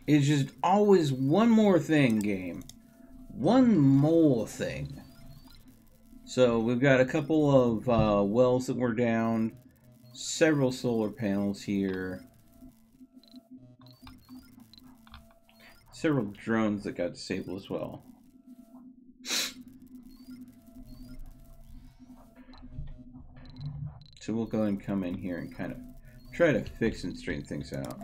S1: It's just always one more thing, game. One more thing. So we've got a couple of wells that were down, several solar panels here, several drones that got disabled as well. So we'll go ahead and come in here and kind of try to fix and straighten things out.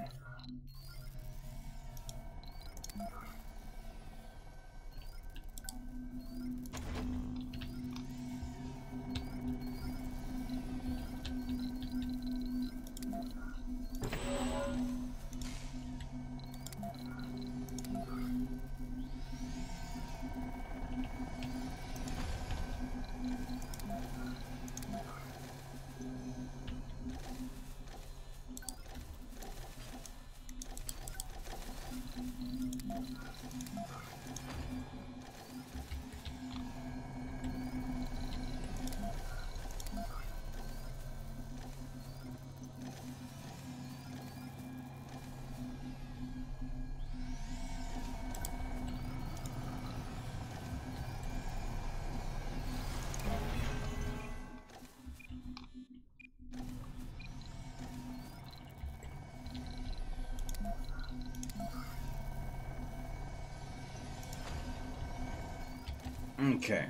S1: Okay.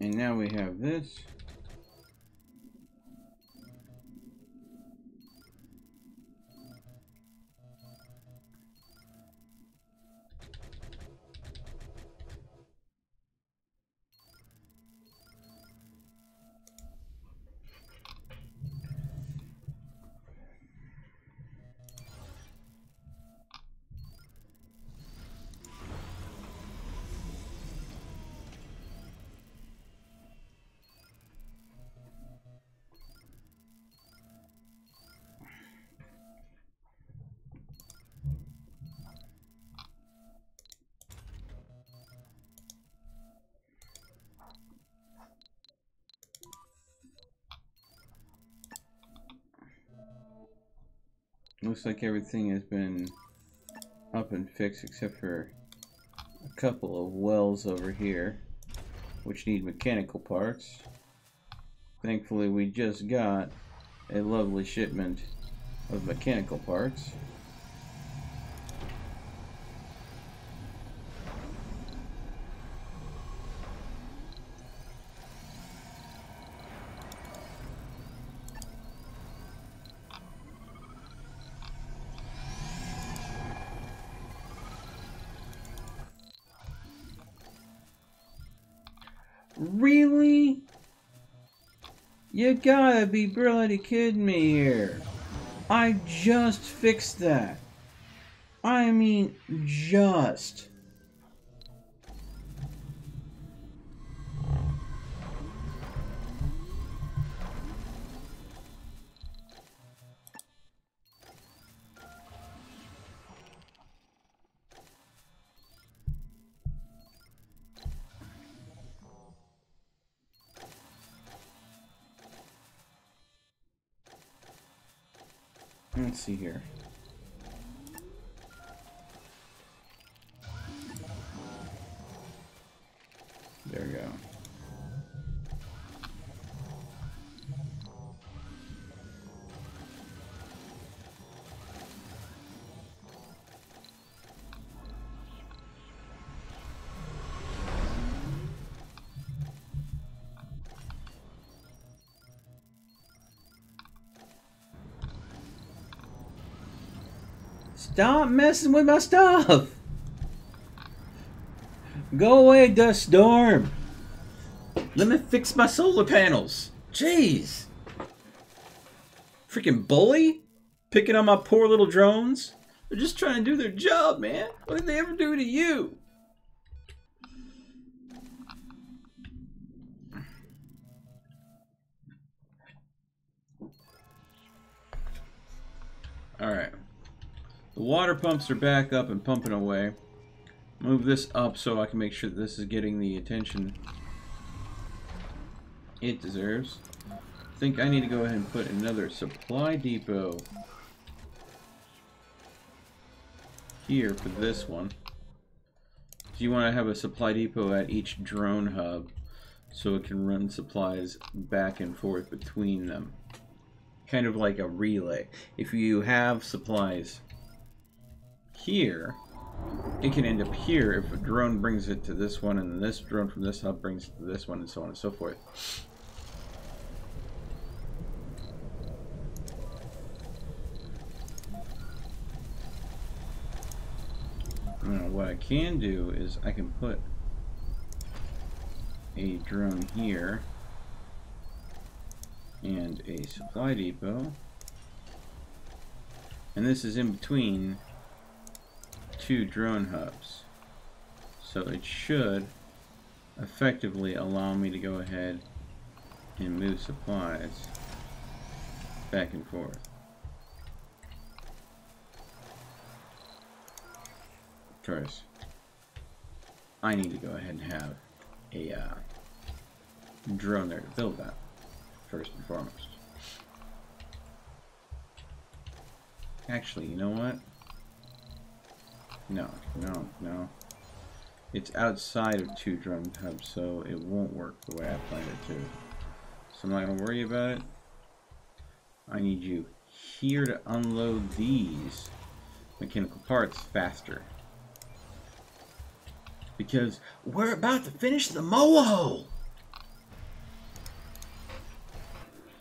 S1: And now we have this. Looks like everything has been up and fixed except for a couple of wells over here, which need mechanical parts. Thankfully, we just got a lovely shipment of mechanical parts. Really? You gotta be bloody kidding me here. I just fixed that. I mean, just. Let's see here. There we go. Stop messing with my stuff! Go away, dust storm! Let me fix my solar panels! Jeez! Freaking bully? Picking on my poor little drones? They're just trying to do their job, man! What did they ever do to you? Alright. The water pumps are back up and pumping away. Move this up so I can make sure that this is getting the attention it deserves. I think I need to go ahead and put another supply depot here for this one. So you want to have a supply depot at each drone hub so it can run supplies back and forth between them. Kind of like a relay. If you have supplies here, it can end up here if a drone brings it to this one, and then this drone from this hub brings it to this one, and so on and so forth. Now, what I can do is I can put a drone here and a supply depot, and this is in between two drone hubs, so it should effectively allow me to go ahead and move supplies back and forth. Of course, I need to go ahead and have a drone there to build that first and foremost. Actually, you know what? No. It's outside of two drone hubs, so it won't work the way I planned it to. So I'm not going to worry about it. I need you here to unload these mechanical parts faster. Because we're about to finish the moho!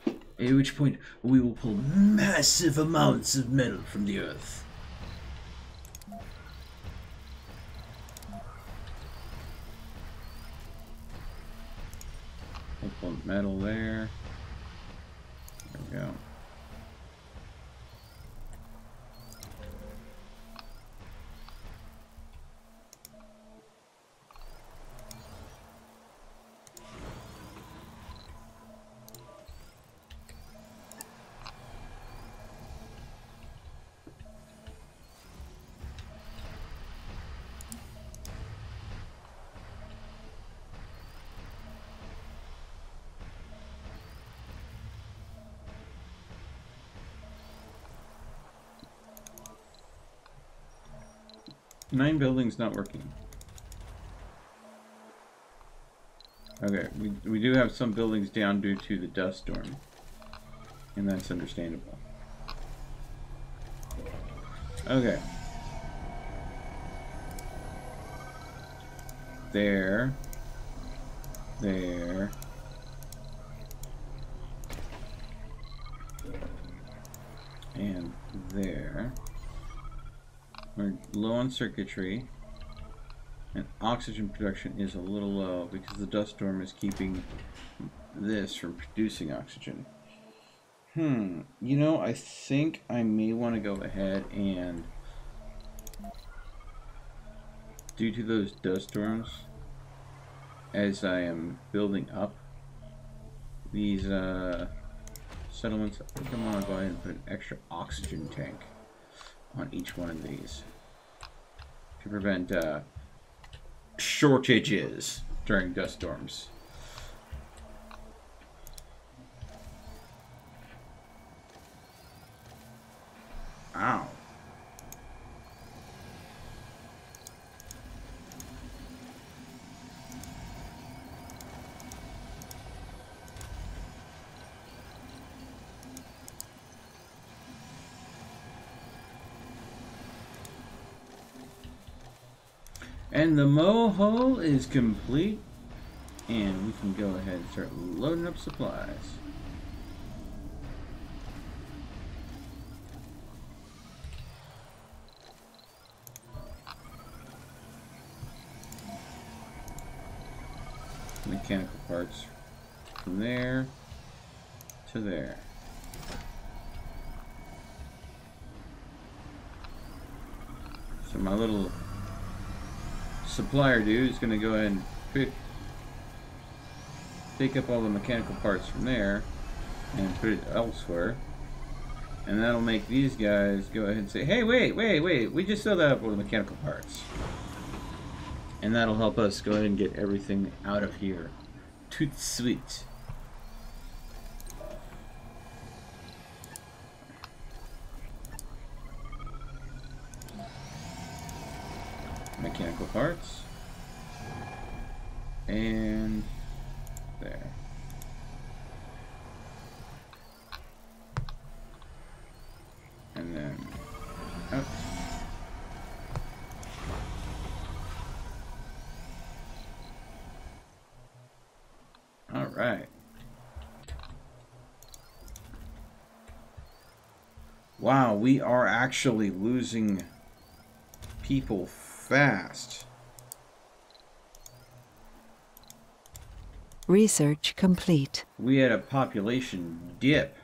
S1: At which point we will pull massive amounts of metal from the earth. We'll pull metal there. There we go. Nine buildings not working. Okay, we do have some buildings down due to the dust storm, and that's understandable. Okay. There. There. And there. We're low on circuitry, and oxygen production is a little low because the dust storm is keeping this from producing oxygen. You know, I think I may want to go ahead and, due to those dust storms, as I am building up these settlements, I think I'm going to go ahead and put an extra oxygen tank on each one of these to prevent shortages during dust storms. Ow. And the moho is complete, and we can go ahead and start loading up supplies. Mechanical parts from there to there. So my little supplier dude is going to go ahead and pick up all the mechanical parts from there and put it elsewhere, and that'll make these guys go ahead and say, hey, wait, we just filled up all the mechanical parts, and that'll help us go ahead and get everything out of here. Toot sweet. Mechanical parts, and there. And then up. All right. Wow, we are actually losing people fast.
S2: Research complete.
S1: We had a population dip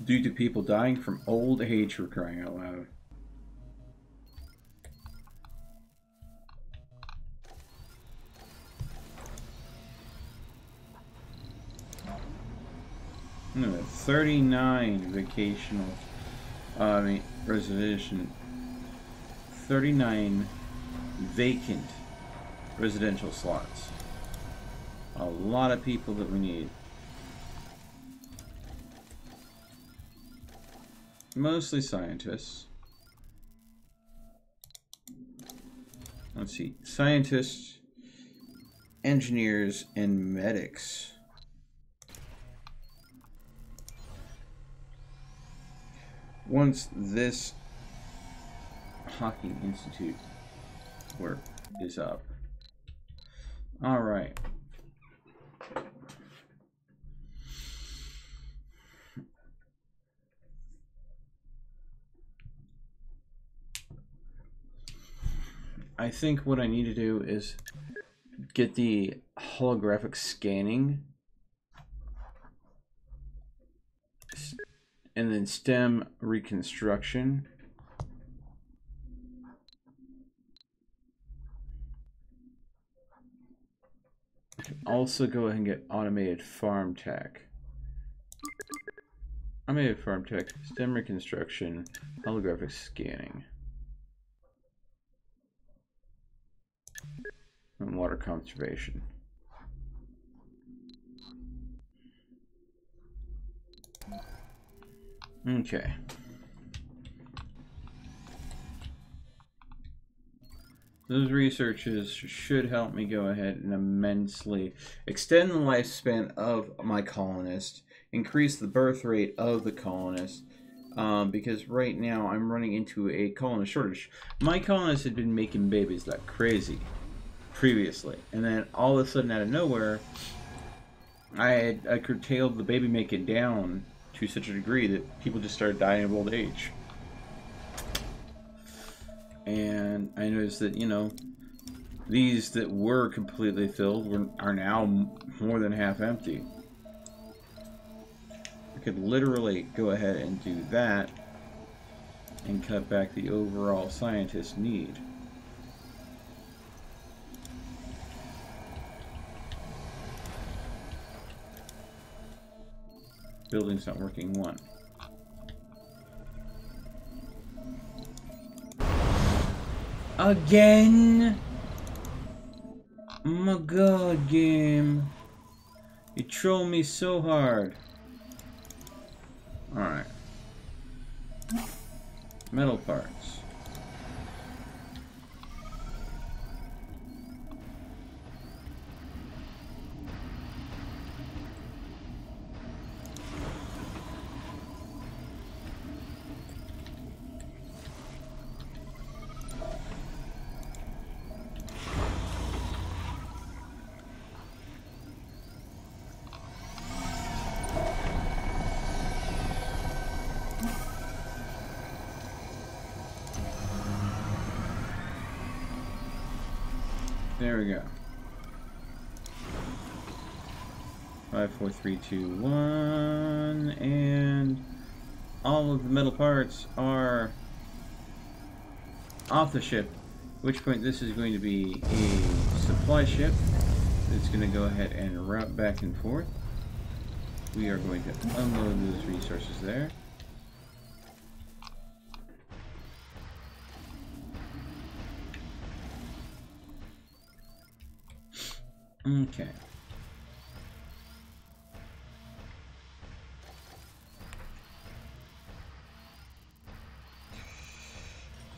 S1: due to people dying from old age, for crying out loud. No, 39 vacational, reservation, 39 vacant residential slots. A lot of people that we need. Mostly scientists. Let's see, scientists, engineers, and medics. Once this Hawking Institute work is up. All right. I think what I need to do is get the holographic scanning and then STEM reconstruction. I can also go ahead and get automated farm tech. Automated farm tech, STEM reconstruction, holographic scanning. And water conservation. Okay. Those researches should help me go ahead and immensely extend the lifespan of my colonist, increase the birth rate of the colonist, because right now I'm running into a colonist shortage. My colonists had been making babies like crazy previously, and then all of a sudden out of nowhere, I curtailed the baby making down to such a degree that people just started dying of old age. And I noticed that, you know, these that were completely filled are now more than half empty. I could literally go ahead and do that and cut back the overall scientist need. Building's not working. One. Again? Oh my god, game. You troll me so hard. Alright. Metal parts. There we go. 5, 4, 3, 2, 1, and all of the metal parts are off the ship. At which point this is going to be a supply ship that's going to go ahead and route back and forth. We are going to unload those resources there. Okay.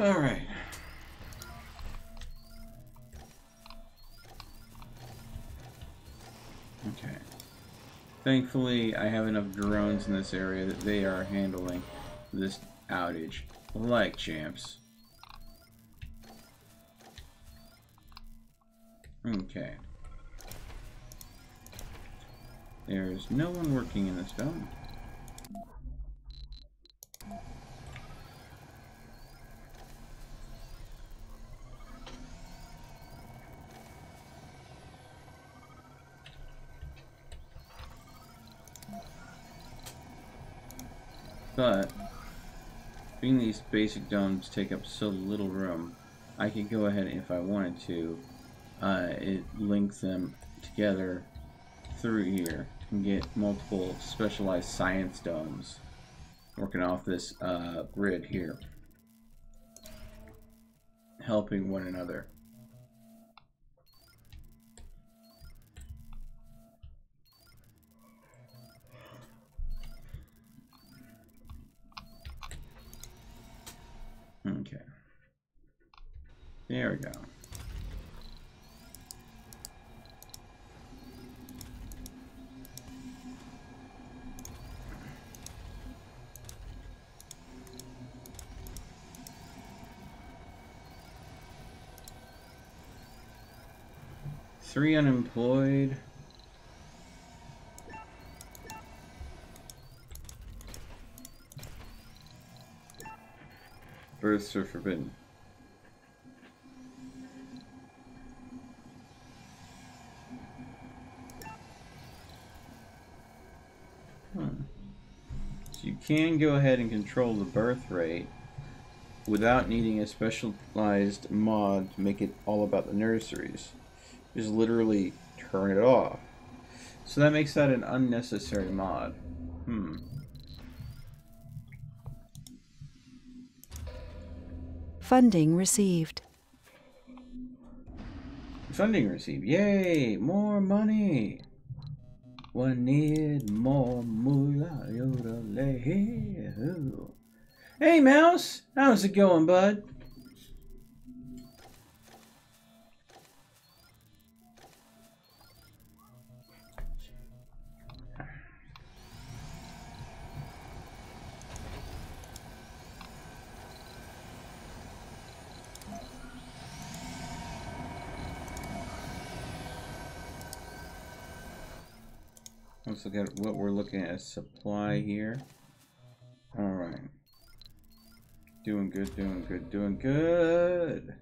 S1: All right. Okay. Thankfully, I have enough drones in this area that they are handling this outage like champs. Okay. There's no one working in this dome. But being these basic domes take up so little room, I could go ahead, if I wanted to, link them together through here and get multiple specialized science domes working off this grid here, helping one another. Okay. There we go. 3 unemployed. Births are forbidden. So you can go ahead and control the birth rate without needing a specialized mod to make it all about the nurseries. Just literally turn it off. So that makes that an unnecessary mod.
S2: Funding received.
S1: Funding received. Yay! More money! One need more moolah. Hey, Mouse! How's it going, bud? Let's look at what we're looking at. Supply here. Alright. Doing good, doing good, doing good.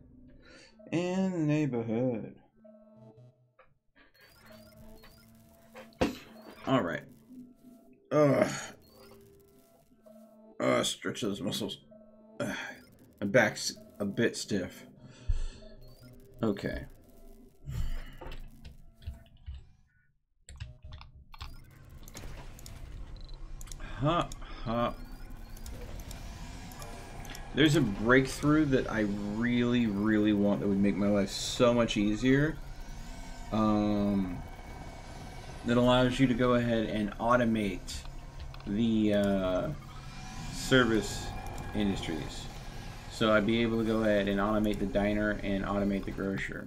S1: In the neighborhood. Alright. Stretch those muscles. My back's a bit stiff. Okay. There's a breakthrough that I really, really want that would make my life so much easier. That allows you to go ahead and automate the service industries. So I'd be able to go ahead and automate the diner and automate the grocer.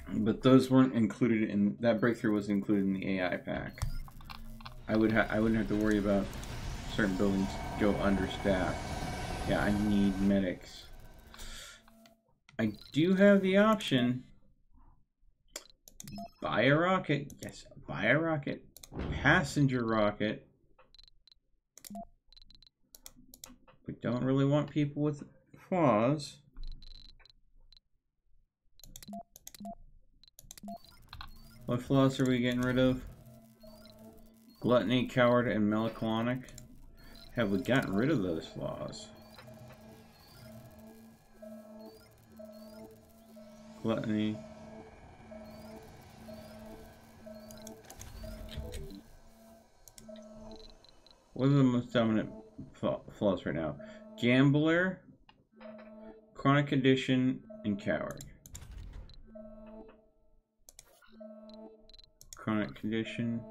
S1: But those weren't included in that breakthrough. Was included in the AI pack. I wouldn't have to worry about certain buildings go understaffed. Yeah, I need medics. I do have the option. Buy a rocket. Yes, buy a rocket. Passenger rocket. We don't really want people with flaws. What flaws are we getting rid of? Gluttony, coward, and melancholic. Have we gotten rid of those flaws? Gluttony. What are the most dominant flaws right now? Gambler, chronic condition, and coward. Chronic condition.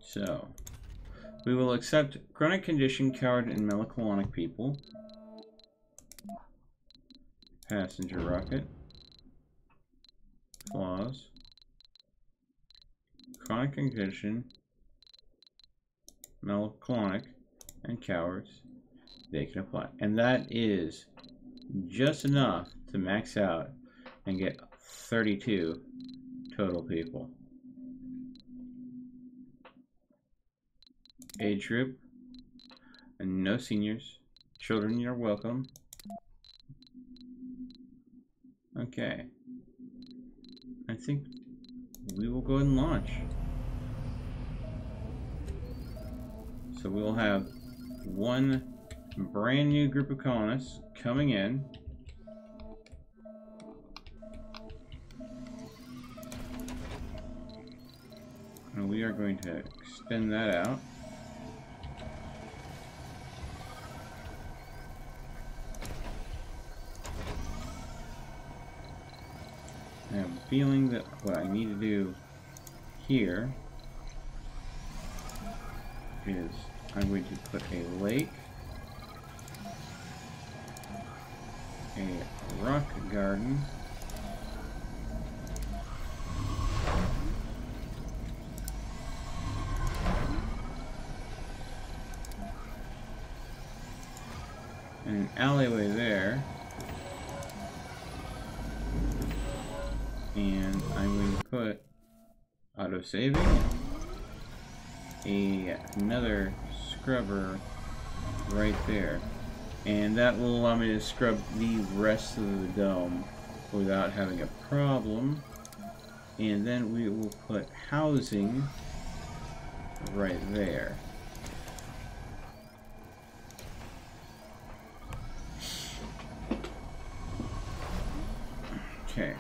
S1: So, we will accept chronic condition, coward, and melancholic people. Passenger rocket. Flaws. Chronic condition, melancholic, and cowards. They can apply. And that is just enough to max out and get 32 total people. Age group, and no seniors. Children, you're welcome. Okay. I think we will go ahead and launch. So we'll have one brand new group of colonists coming in. And we are going to extend that out. I have a feeling that what I need to do here is I'm going to put a lake, a rock garden, and an alleyway there. And I'm going to put auto-saving, another scrubber right there. And that will allow me to scrub the rest of the dome without having a problem. And then we will put housing right there. Okay.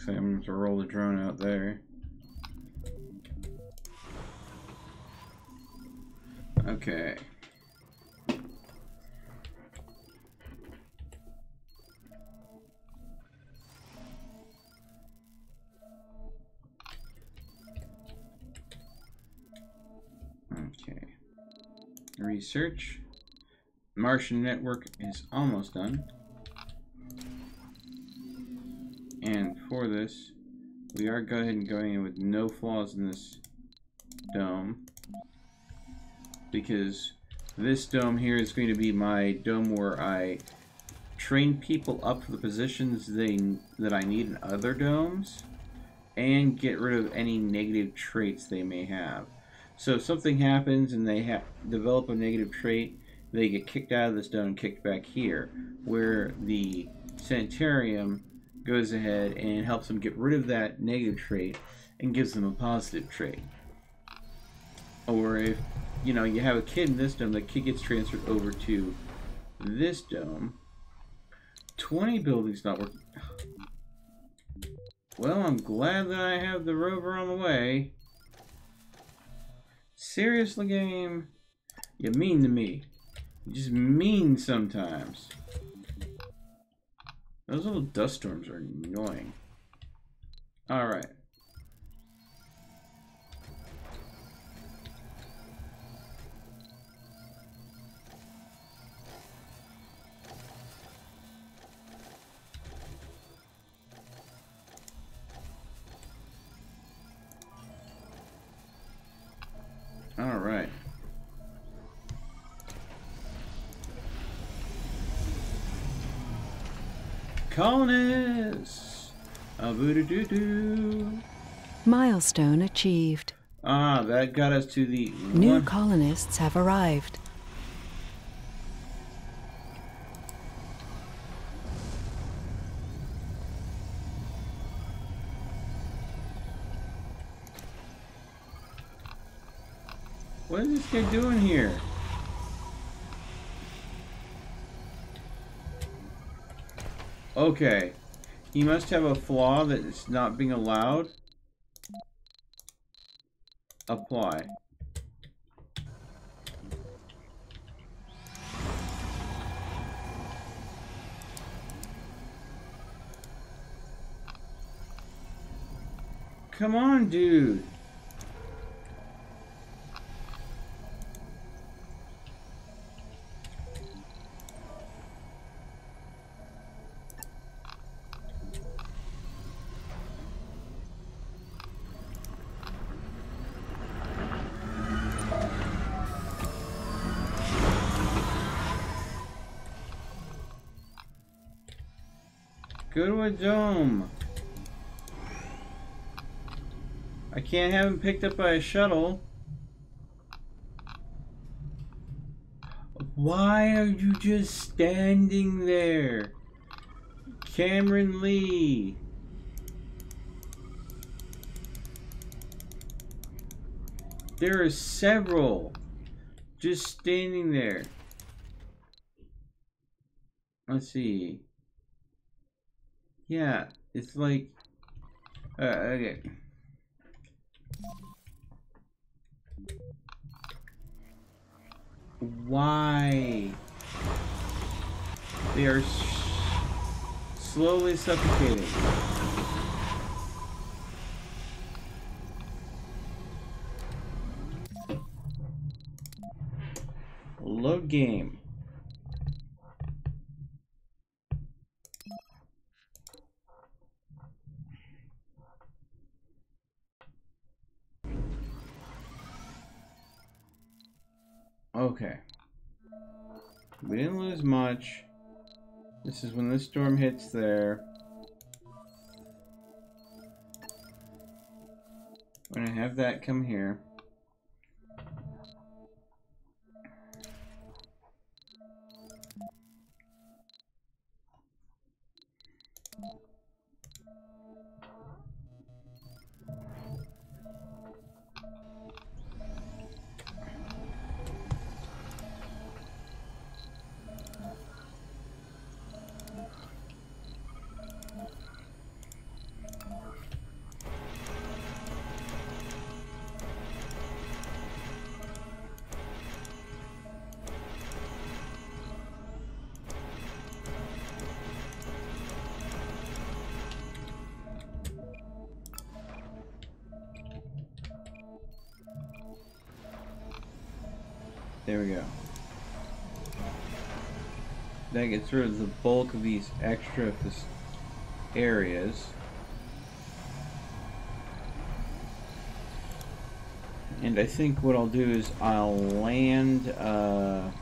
S1: So I'm going to roll the drone out there. Okay. Okay. Research. Martian network is almost done. And for this, we are going ahead and going in with no flaws in this dome, because this dome here is going to be my dome where I train people up for the positions that I need in other domes, and get rid of any negative traits they may have. So if something happens and they develop a negative trait, they get kicked out of this dome and kicked back here, where the sanitarium goes ahead and helps them get rid of that negative trait and gives them a positive trait. Or if, you know, you have a kid in this dome, the kid gets transferred over to this dome. 20 buildings not working. Well, I'm glad that I have the rover on the way. Seriously, game? You're mean to me. You're just mean sometimes. Those little dust storms are annoying. Alright. Alright. Colonists! A-boo-doo-doo-doo.
S2: Milestone achieved.
S1: Ah, that got us to the
S2: New colonists have arrived.
S1: What is this guy doing here? Okay. He must have a flaw that is not being allowed. Apply. Come on, dude. Go to a dome. I can't have him picked up by a shuttle. Why are you just standing there? Cameron Lee. There are several just standing there. Let's see. Yeah, it's like, okay. Why? They are slowly suffocating. Load game. Okay. We didn't lose much. This is when this storm hits there. We're gonna have that come here. There we go. That gets rid of the bulk of these extra areas. And I think what I'll do is I'll land the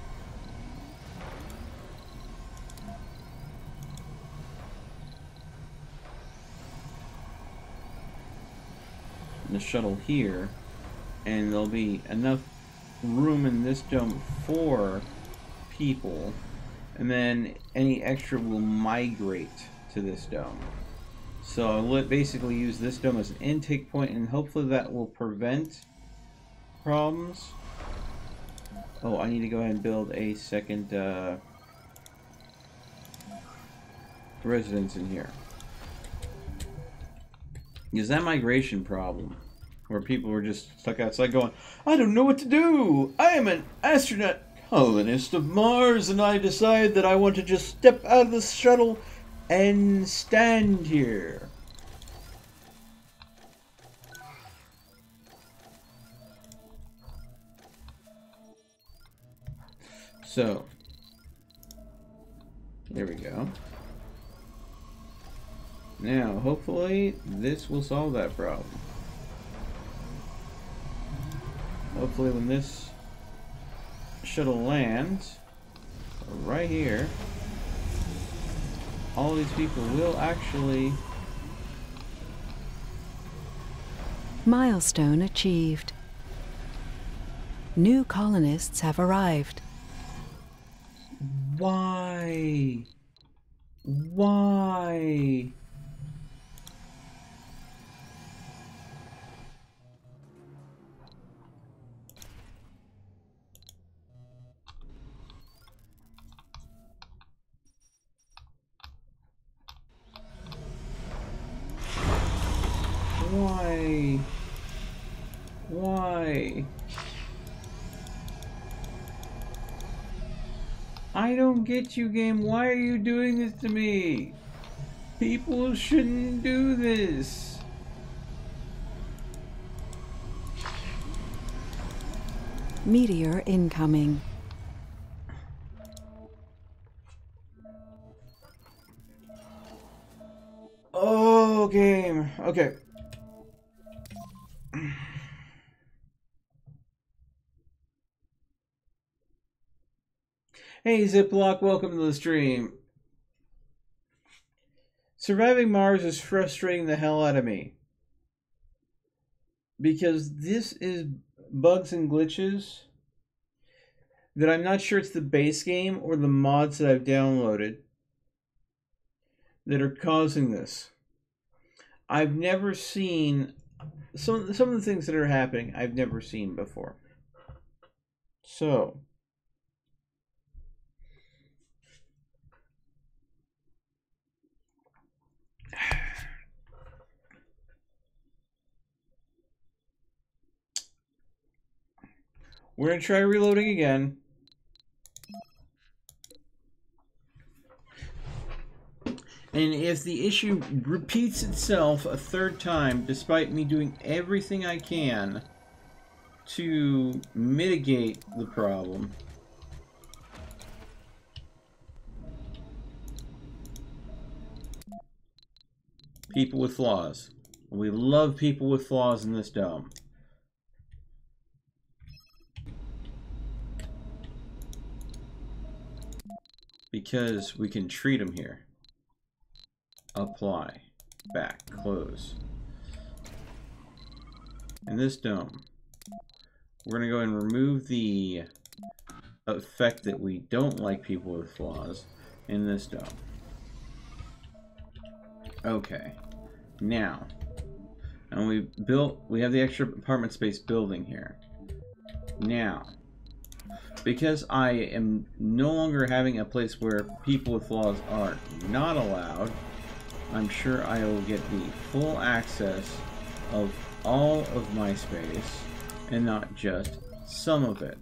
S1: shuttle here, and there'll be enough room in this dome for people, and then any extra will migrate to this dome. So I'll basically use this dome as an intake point, and hopefully that will prevent problems. Oh, I need to go ahead and build a second residence in here. Because that migration problem, where people were just stuck outside going, I don't know what to do! I am an astronaut colonist of Mars, and I decide that I want to just step out of the shuttle and stand here. So, there we go. Now, hopefully, this will solve that problem. Hopefully, when this shuttle lands right here, all these people will actually...
S2: Milestone achieved. New colonists have arrived.
S1: Why? Why? Why? Why? I don't get you, game. Why are you doing this to me? People shouldn't do this.
S2: Meteor incoming.
S1: Oh, game. Okay. Hey, Ziploc, welcome to the stream. Surviving Mars is frustrating the hell out of me. Because this is bugs and glitches that I'm not sure it's the base game or the mods that I've downloaded that are causing this. I've never seen some of the things that are happening I've never seen before. So we're gonna try reloading again. And if the issue repeats itself a third time, despite me doing everything I can to mitigate the problem, people with flaws. We love people with flaws in this dome. Because we can treat them here. Apply. Back. Close. In this dome, we're going to go and remove the effect that we don't like people with flaws in this dome. Okay. Now, and we have the extra apartment space building here. Now, because I am no longer having a place where people with flaws are not allowed, I'm sure I will get the full access of all of my space and not just some of it.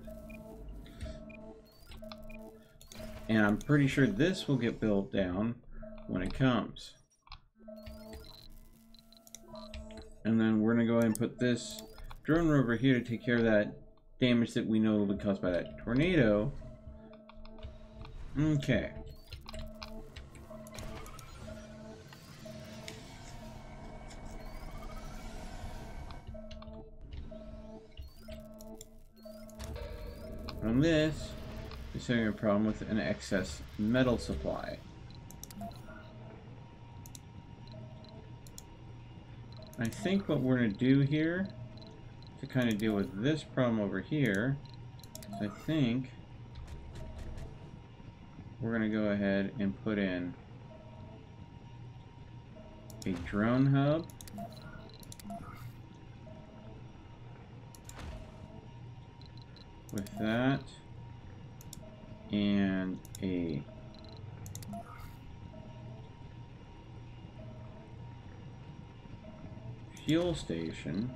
S1: And I'm pretty sure this will get built down when it comes. And then we're going to go ahead and put this drone rover here to take care of that damage that we know will be caused by that tornado. Okay. And this is having a problem with an excess metal supply. I think what we're going to do here to kind of deal with this problem over here, I think we're going to go ahead and put in a drone hub. With that, and a fuel station.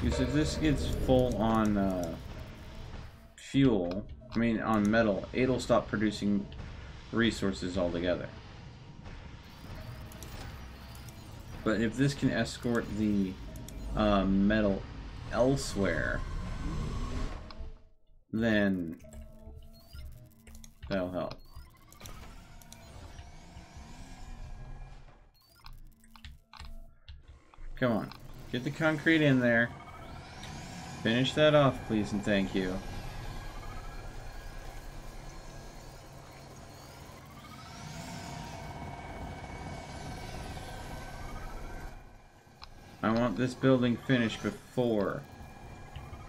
S1: Because if this gets full on fuel, I mean on metal, it'll stop producing resources altogether. But if this can escort the metal elsewhere, then that'll help. Come on, get the concrete in there. Finish that off, please, and thank you. I want this building finished before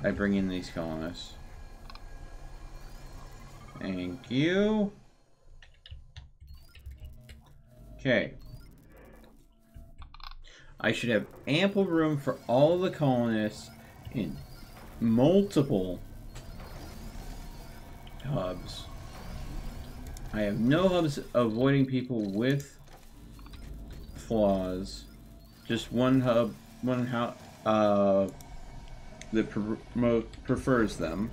S1: I bring in these colonists. Thank you. Okay. I should have ample room for all the colonists in multiple hubs. I have no hubs avoiding people with flaws. Just one hub, one house that prefers them.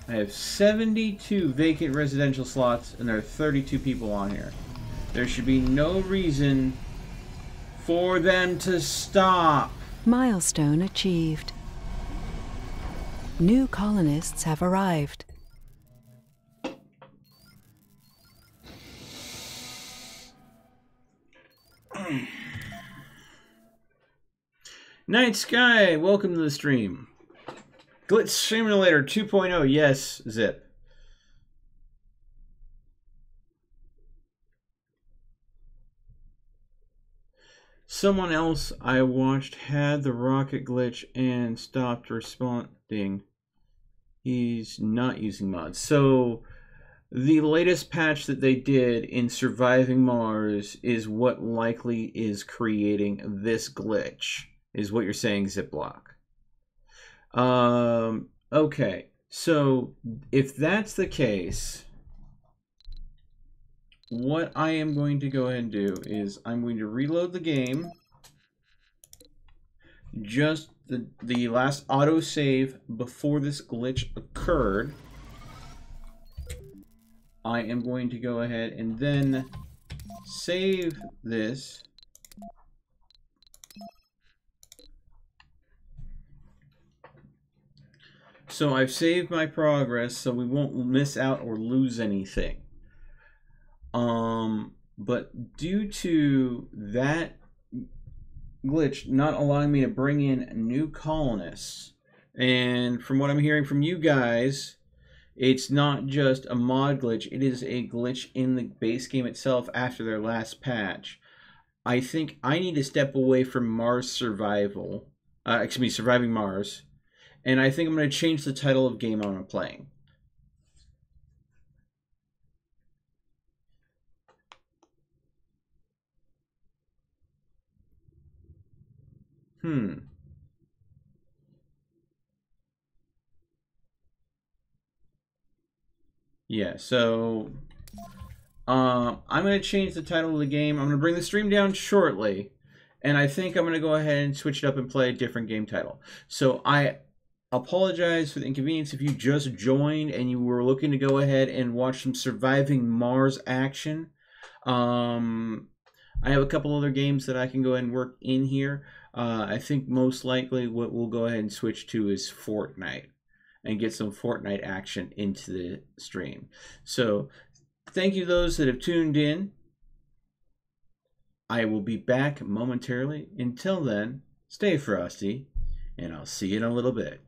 S1: I have 72 vacant residential slots, and there are 32 people on here. There should be no reason for them to stop.
S2: Milestone achieved. New colonists have arrived.
S1: Night Sky, welcome to the stream. Glitch Simulator 2.0, yes, Zip. Someone else I watched had the rocket glitch and stopped responding. He's not using mods. So the latest patch that they did in Surviving Mars is what likely is creating this glitch, is what you're saying, Ziploc. Okay, so if that's the case, what I am going to go ahead and do is I'm going to reload the game. Just the last autosave before this glitch occurred. I am going to go ahead and then save this. So I've saved my progress so we won't miss out or lose anything. But due to that glitch not allowing me to bring in new colonists, and from what I'm hearing from you guys, it's not just a mod glitch, it is a glitch in the base game itself after their last patch. I think I need to step away from Mars Survival, Surviving Mars, and I think I'm going to change the title of game I'm playing. Yeah, so I'm going to change the title of the game. I'm going to bring the stream down shortly, and I think I'm going to go ahead and switch it up and play a different game title. So I apologize for the inconvenience if you just joined and you were looking to go ahead and watch some Surviving Mars action. I have a couple other games that I can go ahead and work in here. I think most likely what we'll go ahead and switch to is Fortnite and get some Fortnite action into the stream. So thank you those that have tuned in. I will be back momentarily. Until then, stay frosty, and I'll see you in a little bit.